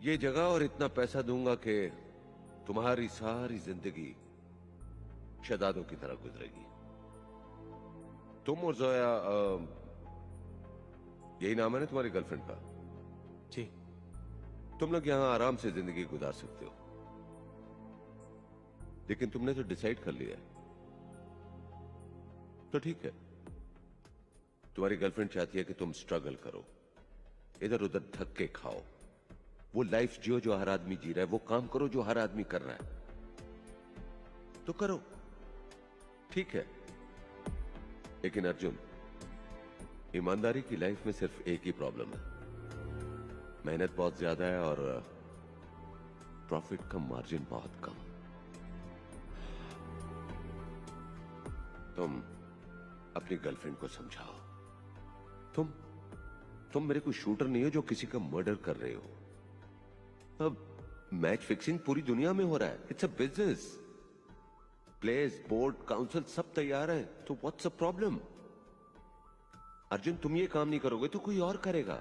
ये जगह और इतना पैसा दूंगा कि तुम्हारी सारी जिंदगी शहजादों की तरह गुजरेगी. तुम और जोया, यही नाम है ना तुम्हारी गर्लफ्रेंड का? जी. तुम लोग यहां आराम से जिंदगी गुजार सकते हो. लेकिन तुमने तो डिसाइड कर लिया है. तो ठीक है. तुम्हारी गर्लफ्रेंड चाहती है कि तुम स्ट्रगल करो, इधर उधर धक्के खाओ. वो लाइफ जियो जो हर आदमी जी रहा है. वो काम करो जो हर आदमी कर रहा है. तो करो, ठीक है. लेकिन अर्जुन, ईमानदारी की लाइफ में सिर्फ एक ही प्रॉब्लम है. मेहनत बहुत ज्यादा है और प्रॉफिट का मार्जिन बहुत कम. तुम अपनी गर्लफ्रेंड को समझाओ. तुम मेरे को शूटर नहीं हो जो किसी का मर्डर कर रहे हो. अब मैच फिक्सिंग पूरी दुनिया में हो रहा है. It's a business. Players, board, council सब तैयार है. तो व्हाट्स अ प्रॉब्लम? अर्जुन, तुम ये काम नहीं करोगे तो कोई और करेगा.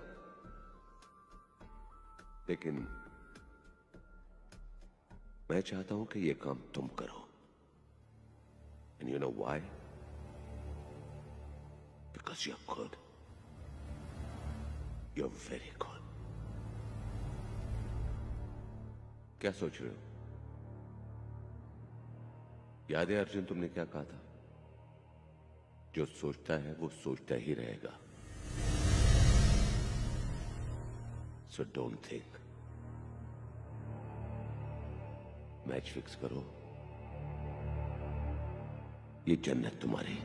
लेकिन मैं चाहता हूं कि ये काम तुम करो. And you know why? Because you are good. You are very good. क्या सोच रहे हो? याद है अर्जुन, तुमने क्या कहा था? जो सोचता है वो सोचता ही रहेगा. So don't think. Match fix करो. ये जन्नत तुम्हारी.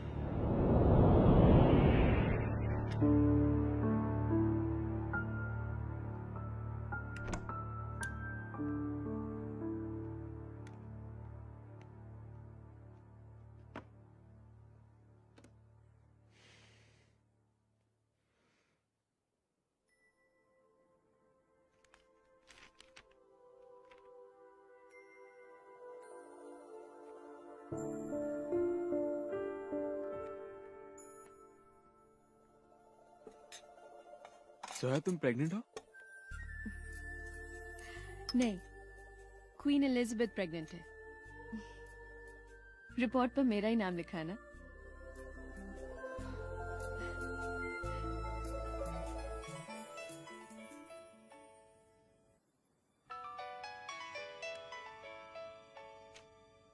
जोया, तुम प्रेग्नेंट हो? नहीं, क्वीन एलिजाबेथ प्रेग्नेंट है. रिपोर्ट पर मेरा ही नाम लिखा है ना.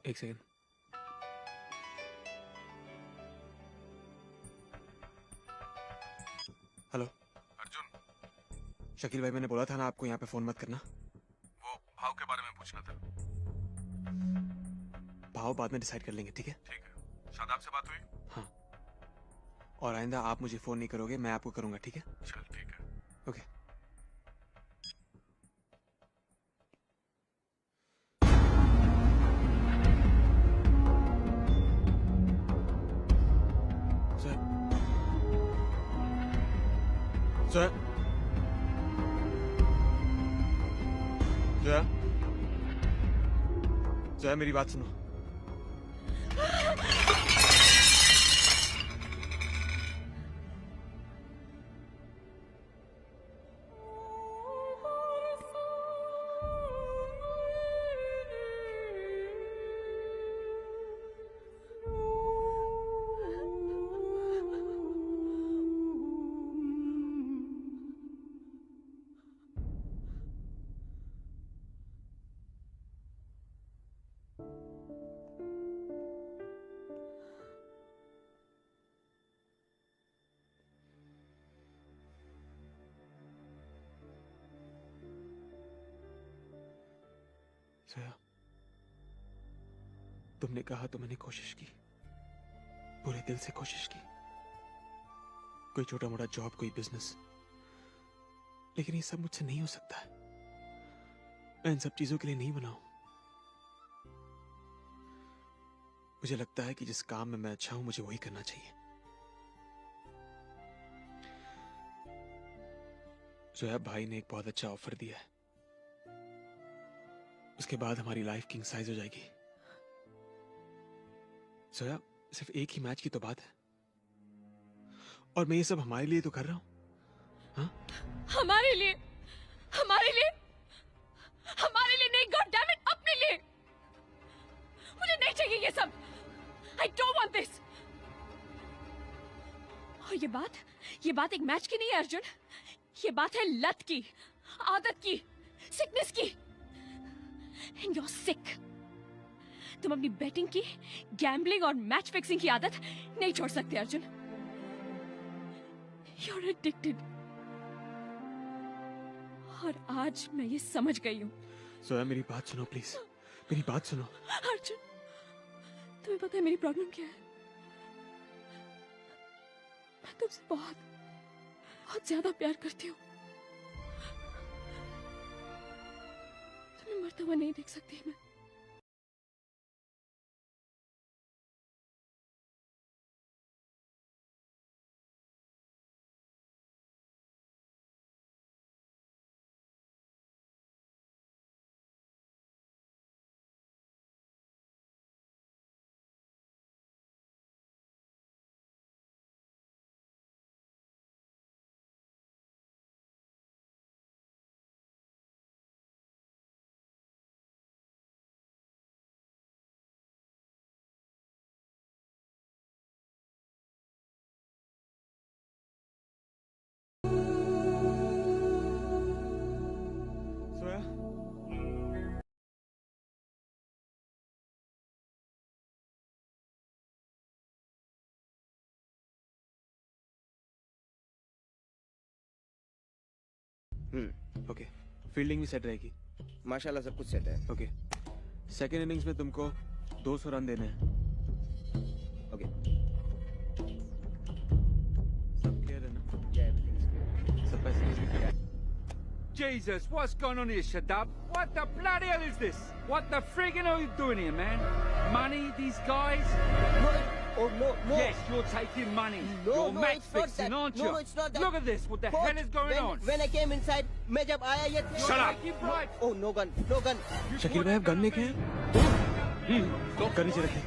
एक सेकंड. हेलो अर्जुन, शकील भाई, मैंने बोला था ना आपको यहाँ पे फोन मत करना. वो भाव के बारे में पूछना था. भाव बाद में डिसाइड कर लेंगे, ठीक है? ठीक है. शादाब से बात हुई? हाँ. और आइंदा आप मुझे फोन नहीं करोगे, मैं आपको करूंगा, ठीक है? चल ठीक है. ओके. जोया, जोया, जोया, मेरी बात सुनो. सोया, तुमने कहा तो मैंने कोशिश की, पूरे दिल से कोशिश की। कोई छोटा मोटा जॉब, कोई बिजनेस, लेकिन ये सब मुझसे नहीं हो सकता है। मैं इन सब चीजों के लिए नहीं बना हूं। मुझे लगता है कि जिस काम में मैं अच्छा हूं, मुझे वही करना चाहिए। जोया, भाई ने एक बहुत अच्छा ऑफर दिया है। उसके बाद हमारी लाइफ किंग साइज हो जाएगी। जोया, सिर्फ एक ही मैच की तो बात है, और मैं ये सब हमारे लिए तो कर रहा हूं। हाँ? हमारे लिए, हमारे लिए, हमारे लिए नहीं, गॉड डैम इट, अपने लिए। मुझे नहीं चाहिए ये सब। I don't want this. और ये बात एक मैच की नहीं है अर्जुन। ये बात है लत की, आदत की, सिकनेस की। And you're sick. तुम अपनी बेटिंग की, गैम्बलिंग और मैच फिक्सिंग की आदत नहीं छोड़ सकते अर्जुन। You're addicted. और आज मैं ये समझ गई हूँ। सोया, मेरी बात सुनो प्लीज, मेरी बात सुनो। अर्जुन, तुम्हें पता है मेरी प्रॉब्लम क्या है? मैं तुमसे बहुत, बहुत ज्यादा प्यार करती हूँ। तुम्हें मरता हुआ नहीं देख सकती मैं। ओके, फील्डिंग भी सेट रहेगी। माशाल्लाह सब कुछ सेट है। ओके, सेकेंड इनिंग्स में तुमको 200 रन देने हैं। ओके, सब क्लियर है ना? सब पैसे Jesus, what's going on here, Shadab? What the bloody hell is this? What the friggin' are you doing here, man? Money, these guys? Oh, no. Yes, you're taking money. No, you're match it's not fixing, that. aren't No, you? it's not that. Look at this. What the Coach, hell is going on? When I came inside, मैं जब आया ये Shut up. Oh, no gun. Shakeel भाई, आप gun लेके हैं? Gun नीचे रखिए।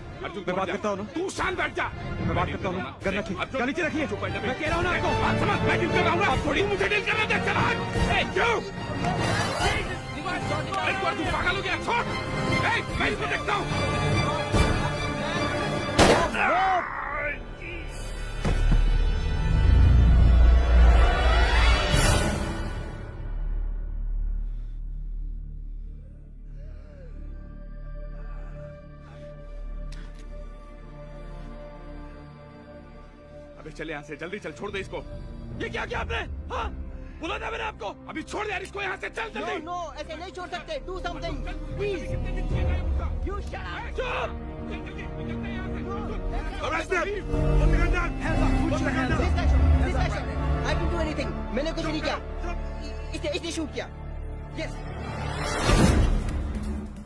मैं बात करता हूँ ना। तू शांत बैठ जा। मैं बात करता हूँ ना। गन रखिए। गन नीचे रखिए। मैं कह रहा हूँ ना आपको। बात समझ, मैं डील कर रहा हूँ ना। आप थोड़ी मुझे डील करना दे। चल हट। Hey, you! एक बार तू पागल हो गया, छोड़। Hey, मैं इसको देखता हूँ। अबे चले यहाँ से, जल्दी चल, छोड़ दे इसको। ये क्या किया आपने? हाँ? बोला था मैंने आपको। अभी छोड़ दे यार इसको यहाँ से, चल जल्दी। No, ऐसे नहीं छोड़ सकते। Do something, please. You shut up. चुप! Arrest him. Put the gun down. Hands up. Put your hands up. This action. I didn't do anything. मैंने कुछ नहीं किया। इसने शूट किया। Yes.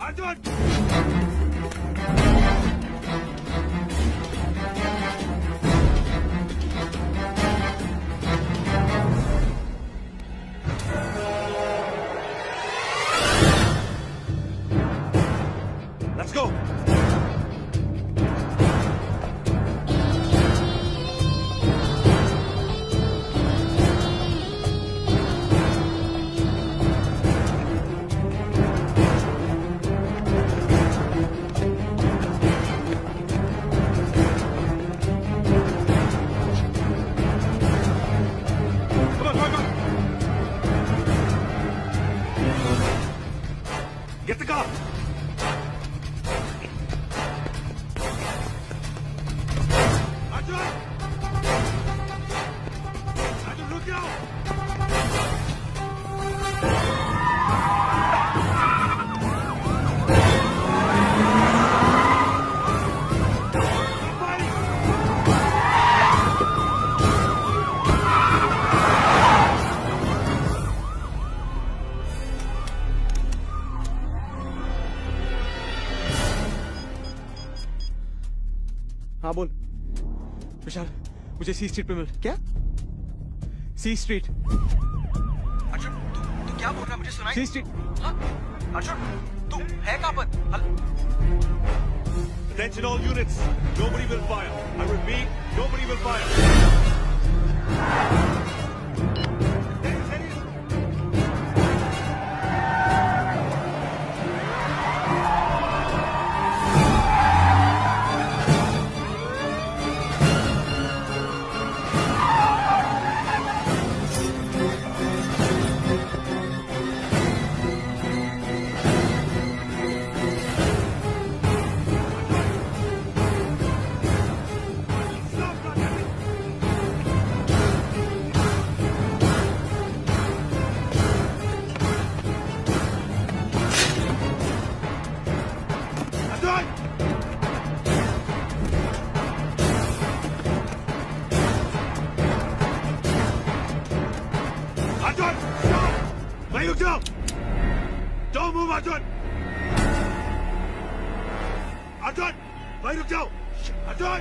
अर्जुन! Let's go. विशाल, मुझे सी स्ट्रीट पे मिल। क्या? सी स्ट्रीट। अर्जुन, तू क्या बोल रहा है? मुझे सुनाई। सी स्ट्रीट। हाँ? अर्जुन, तू है कहाँ पर? Attention all units. Nobody will fire. I repeat, nobody will fire. Don't move, Arjun! Arjun! भाई रुक जाओ! Arjun!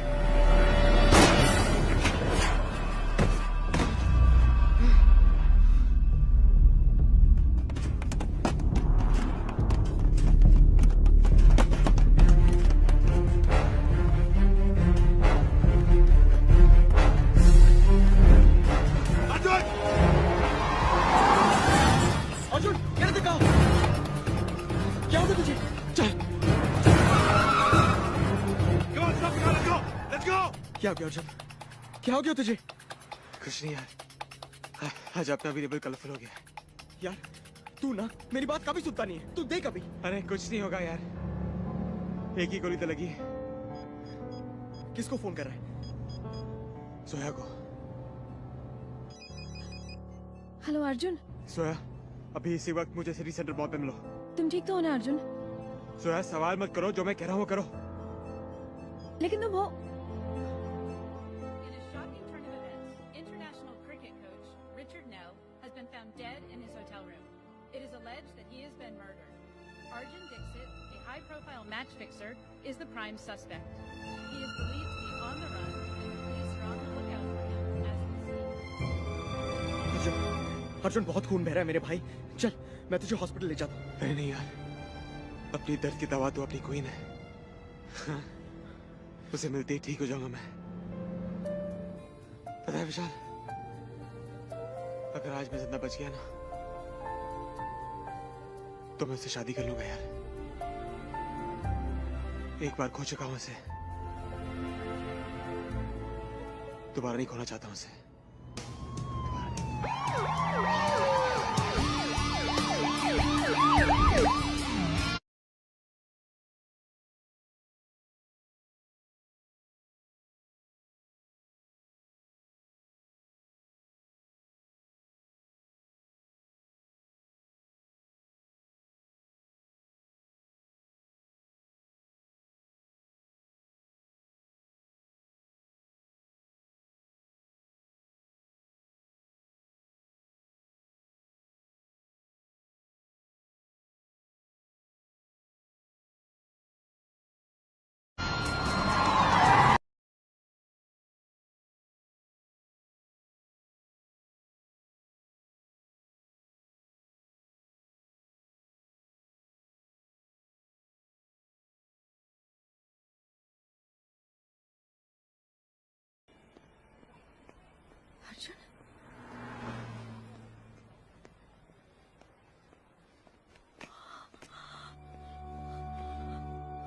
क्या हो गया अर्जुन? क्या हो गया तुझे? कुछ नहीं यार, आज अपना भी लेवल कलरफुल हो गया। यार तू ना मेरी बात कभी सुनता नहीं है, तू देख अभी। अरे कुछ नहीं होगा यार, एक ही गोली तो लगी है। किसको फोन कर रहा है? सोया को। हेलो अर्जुन। सोया, अभी इसी वक्त मुझे सिटी सेंटर मॉल पे मिलो। तुम ठीक तो हो ना अर्जुन? सोया सवाल मत करो, जो मैं कह रहा हूँ वो करो। लेकिन तुम हो। Match fixer is the prime suspect. He is believed to be on the run, and the police are on the lookout for him as we speak. Arjun, बहुत खून बह रहा है मेरे भाई। चल, मैं तुझे हॉस्पिटल ले जाता हूँ। अरे नहीं यार, अपनी दर्द की दवा तो अपनी क्वीन है। हाँ, उसे मिलते ही ठीक हो जाऊंगा मैं। पता है विशाल, अगर आज मैं जिंदा बच गया ना, तो मैं उससे शादी कर लूंगा यार। एक बार खो चुका हूं उसे, दोबारा नहीं खोना चाहता हूं उसे।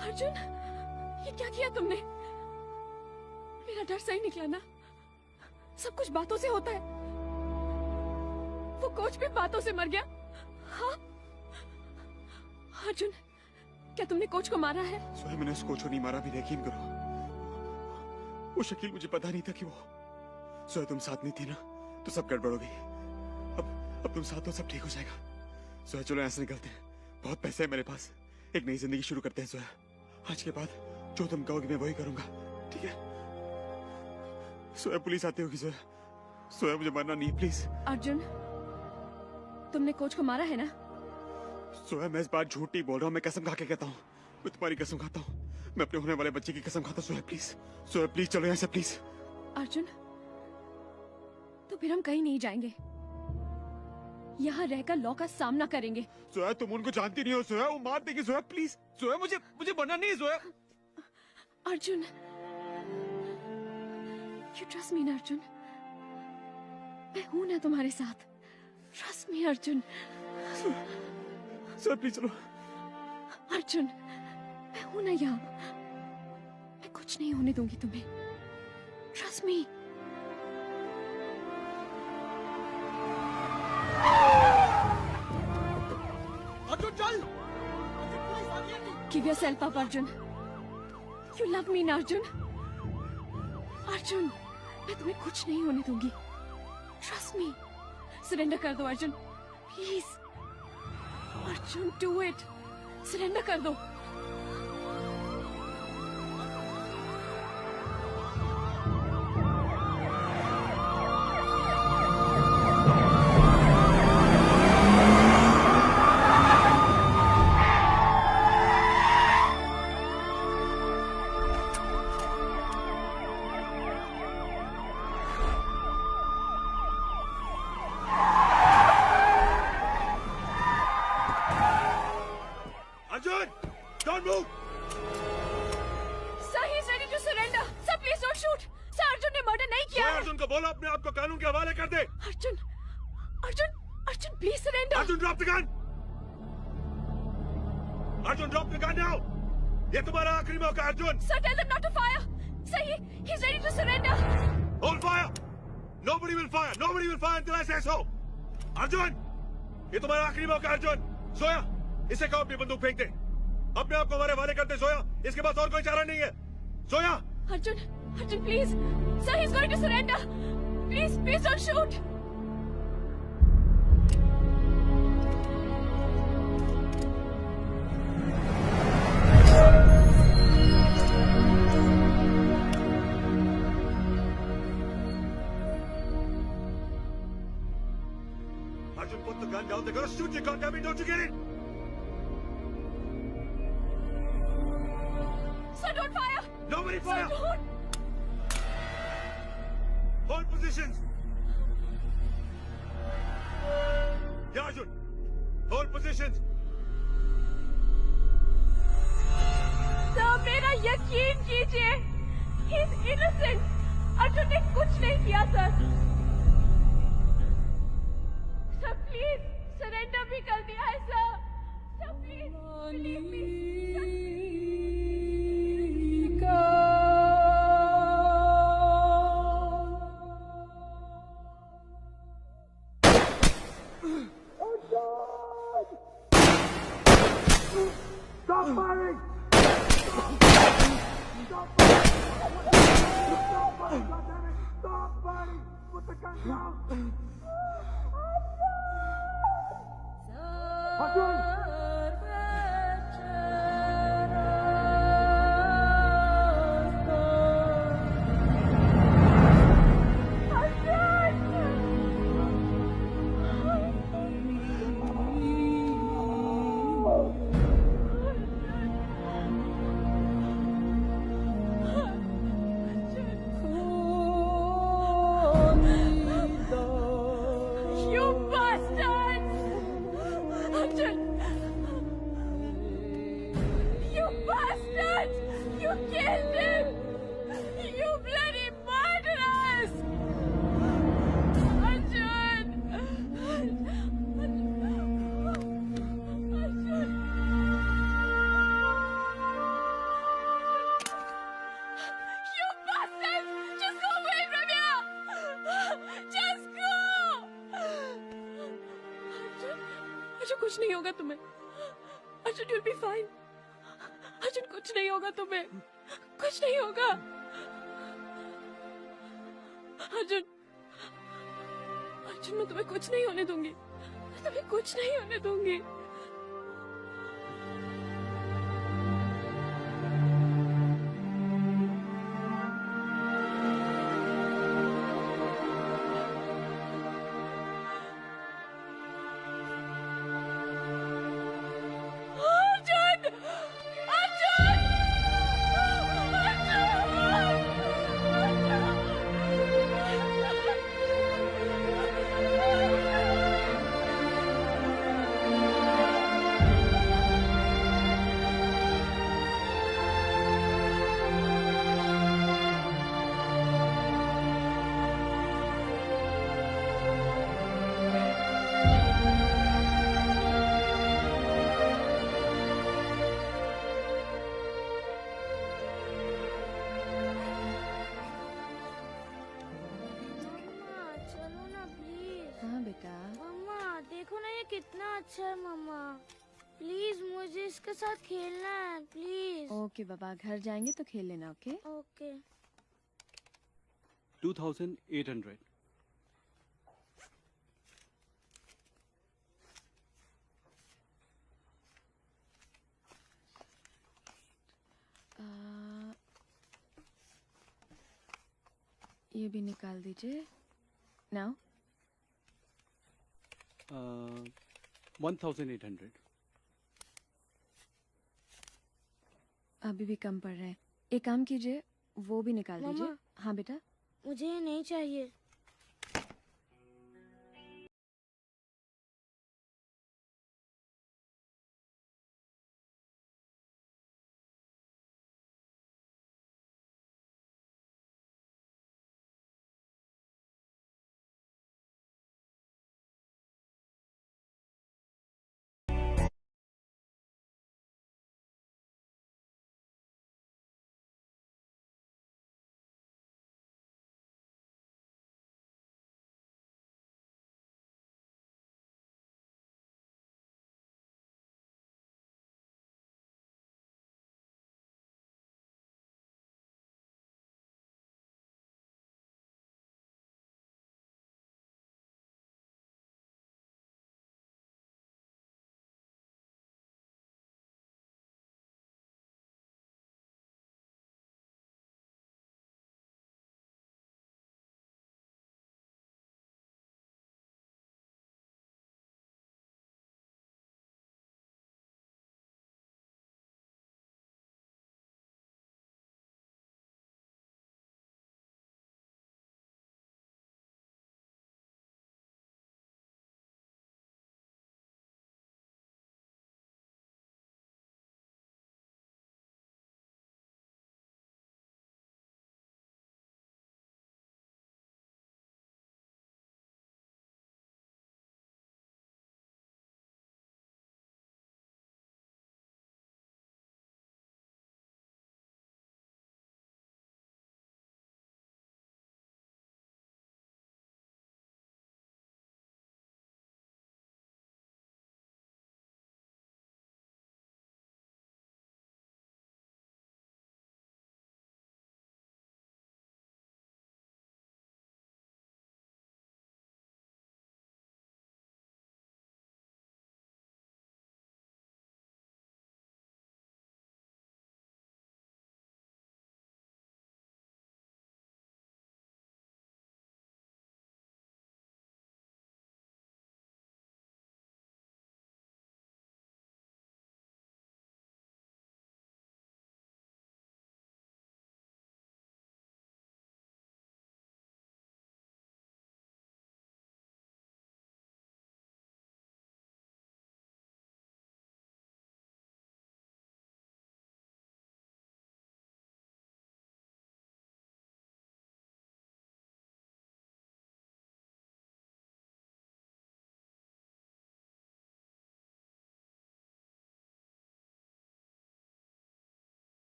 अर्जुन, ये क्या किया तुमने? मेरा डर सही निकला ना? सब कुछ बातों से होता है। वो कोच भी बातों से मर गया। हाँ? अर्जुन, क्या तुमने कोच को मारा है? सोया, मैंने उस कोच को नहीं मारा, भी यकीन करो। वो शकील, मुझे पता नहीं था कि वो। सोया, तुम साथ नहीं थी ना, तो सब गड़बड़ हो गई। अब तुम साथ हो, सब ठीक हो जाएगा। सोया, चलो यहाँ से निकलते हैं। बहुत पैसे है मेरे पास, एक नई जिंदगी शुरू करते हैं। सोया, आज के बाद जो तुम कहोगे मैं वही करूंगा, ठीक है? सोया, पुलिस आती होगी। सोया, सोया, मुझे मारना नहीं प्लीज। अर्जुन, तुमने कोच को मारा है ना? सोया, मैं इस बार झूठ नहीं बोल रहा हूँ, मैं कसम खा के कहता हूँ। मैं तुम्हारी कसम खाता हूँ, मैं अपने होने वाले बच्चे की कसम खाता हूँ। सोया प्लीज, सोया प्लीज, चलो यहाँ से प्लीज। अर्जुन, तो फिर हम कहीं नहीं जाएंगे, यहाँ रहकर लॉ का सामना करेंगे। जोया, तुम उनको जानती नहीं हो जोया, वो मार देगी जोया, प्लीज जोया, मुझे बनना नहीं है Zoya. Arjun, you trust me ना अर्जुन, मैं हूं ना तुम्हारे साथ। Trust me Arjun. Zoya please चलो। अर्जुन, मैं हूं ना यहाँ, मैं कुछ नहीं होने दूंगी तुम्हें। Trust me। अर्जुन चल। Give yourself up Arjun. You love me ना अर्जुन। अर्जुन, मैं तुम्हें कुछ नहीं होने दूंगी। Trust me। सरेंडर कर दो Arjun, please. Arjun, do it। Surrender कर दो। ये तुम्हारा आखिरी मौका Arjun. Sir, tell them not to fire. Sir, he's ready to surrender. Hold fire. Nobody will fire. Nobody will fire until I say so. Arjun, ये तुम्हारा आखिरी मौका अर्जुन। जोया, इसे कहो अपनी बंदूक फेंक दे। अपने आप को हमारे हवाले कर दे जोया। इसके पास और कोई चारा नहीं है। Zoya. Arjun, please. Sir, he's going to surrender. Please don't shoot. Arjun, put the gun down. They're gonna shoot you, goddammit! Don't you get it? Sir, don't fire! Nobody fire! Sir, don't! Hold positions! Yeah, Arjun! Hold positions! Sir, मेरा यकीन कीजिए, he's innocent. Arjun ने कुछ नहीं किया, sir. Sir, please surrender भी कर दिया है, sir. Sir, please believe me. Stop firing! Stop firing! Put the gun down! कुछ नहीं होगा तुम्हें। Arjun, you'll be fine. Arjun, कुछ नहीं होगा तुम्हें, कुछ नहीं होगा। अर्जुन, मैं तुम्हें कुछ नहीं होने दूंगी, मैं तुम्हें कुछ नहीं होने दूंगी। बेटा। मम्मा देखो ना ये कितना अच्छा है मम्मा, प्लीज मुझे इसके साथ खेलना है प्लीज। ओके बाबा, घर जाएंगे तो खेल लेना। Okay okay. 2800। ये भी निकाल दीजिए। नाउ 1800। अभी भी कम पड़ रहे हैं। एक काम कीजिए, वो भी निकाल दीजिए। मम्मा। हाँ बेटा। मुझे ये नहीं चाहिए।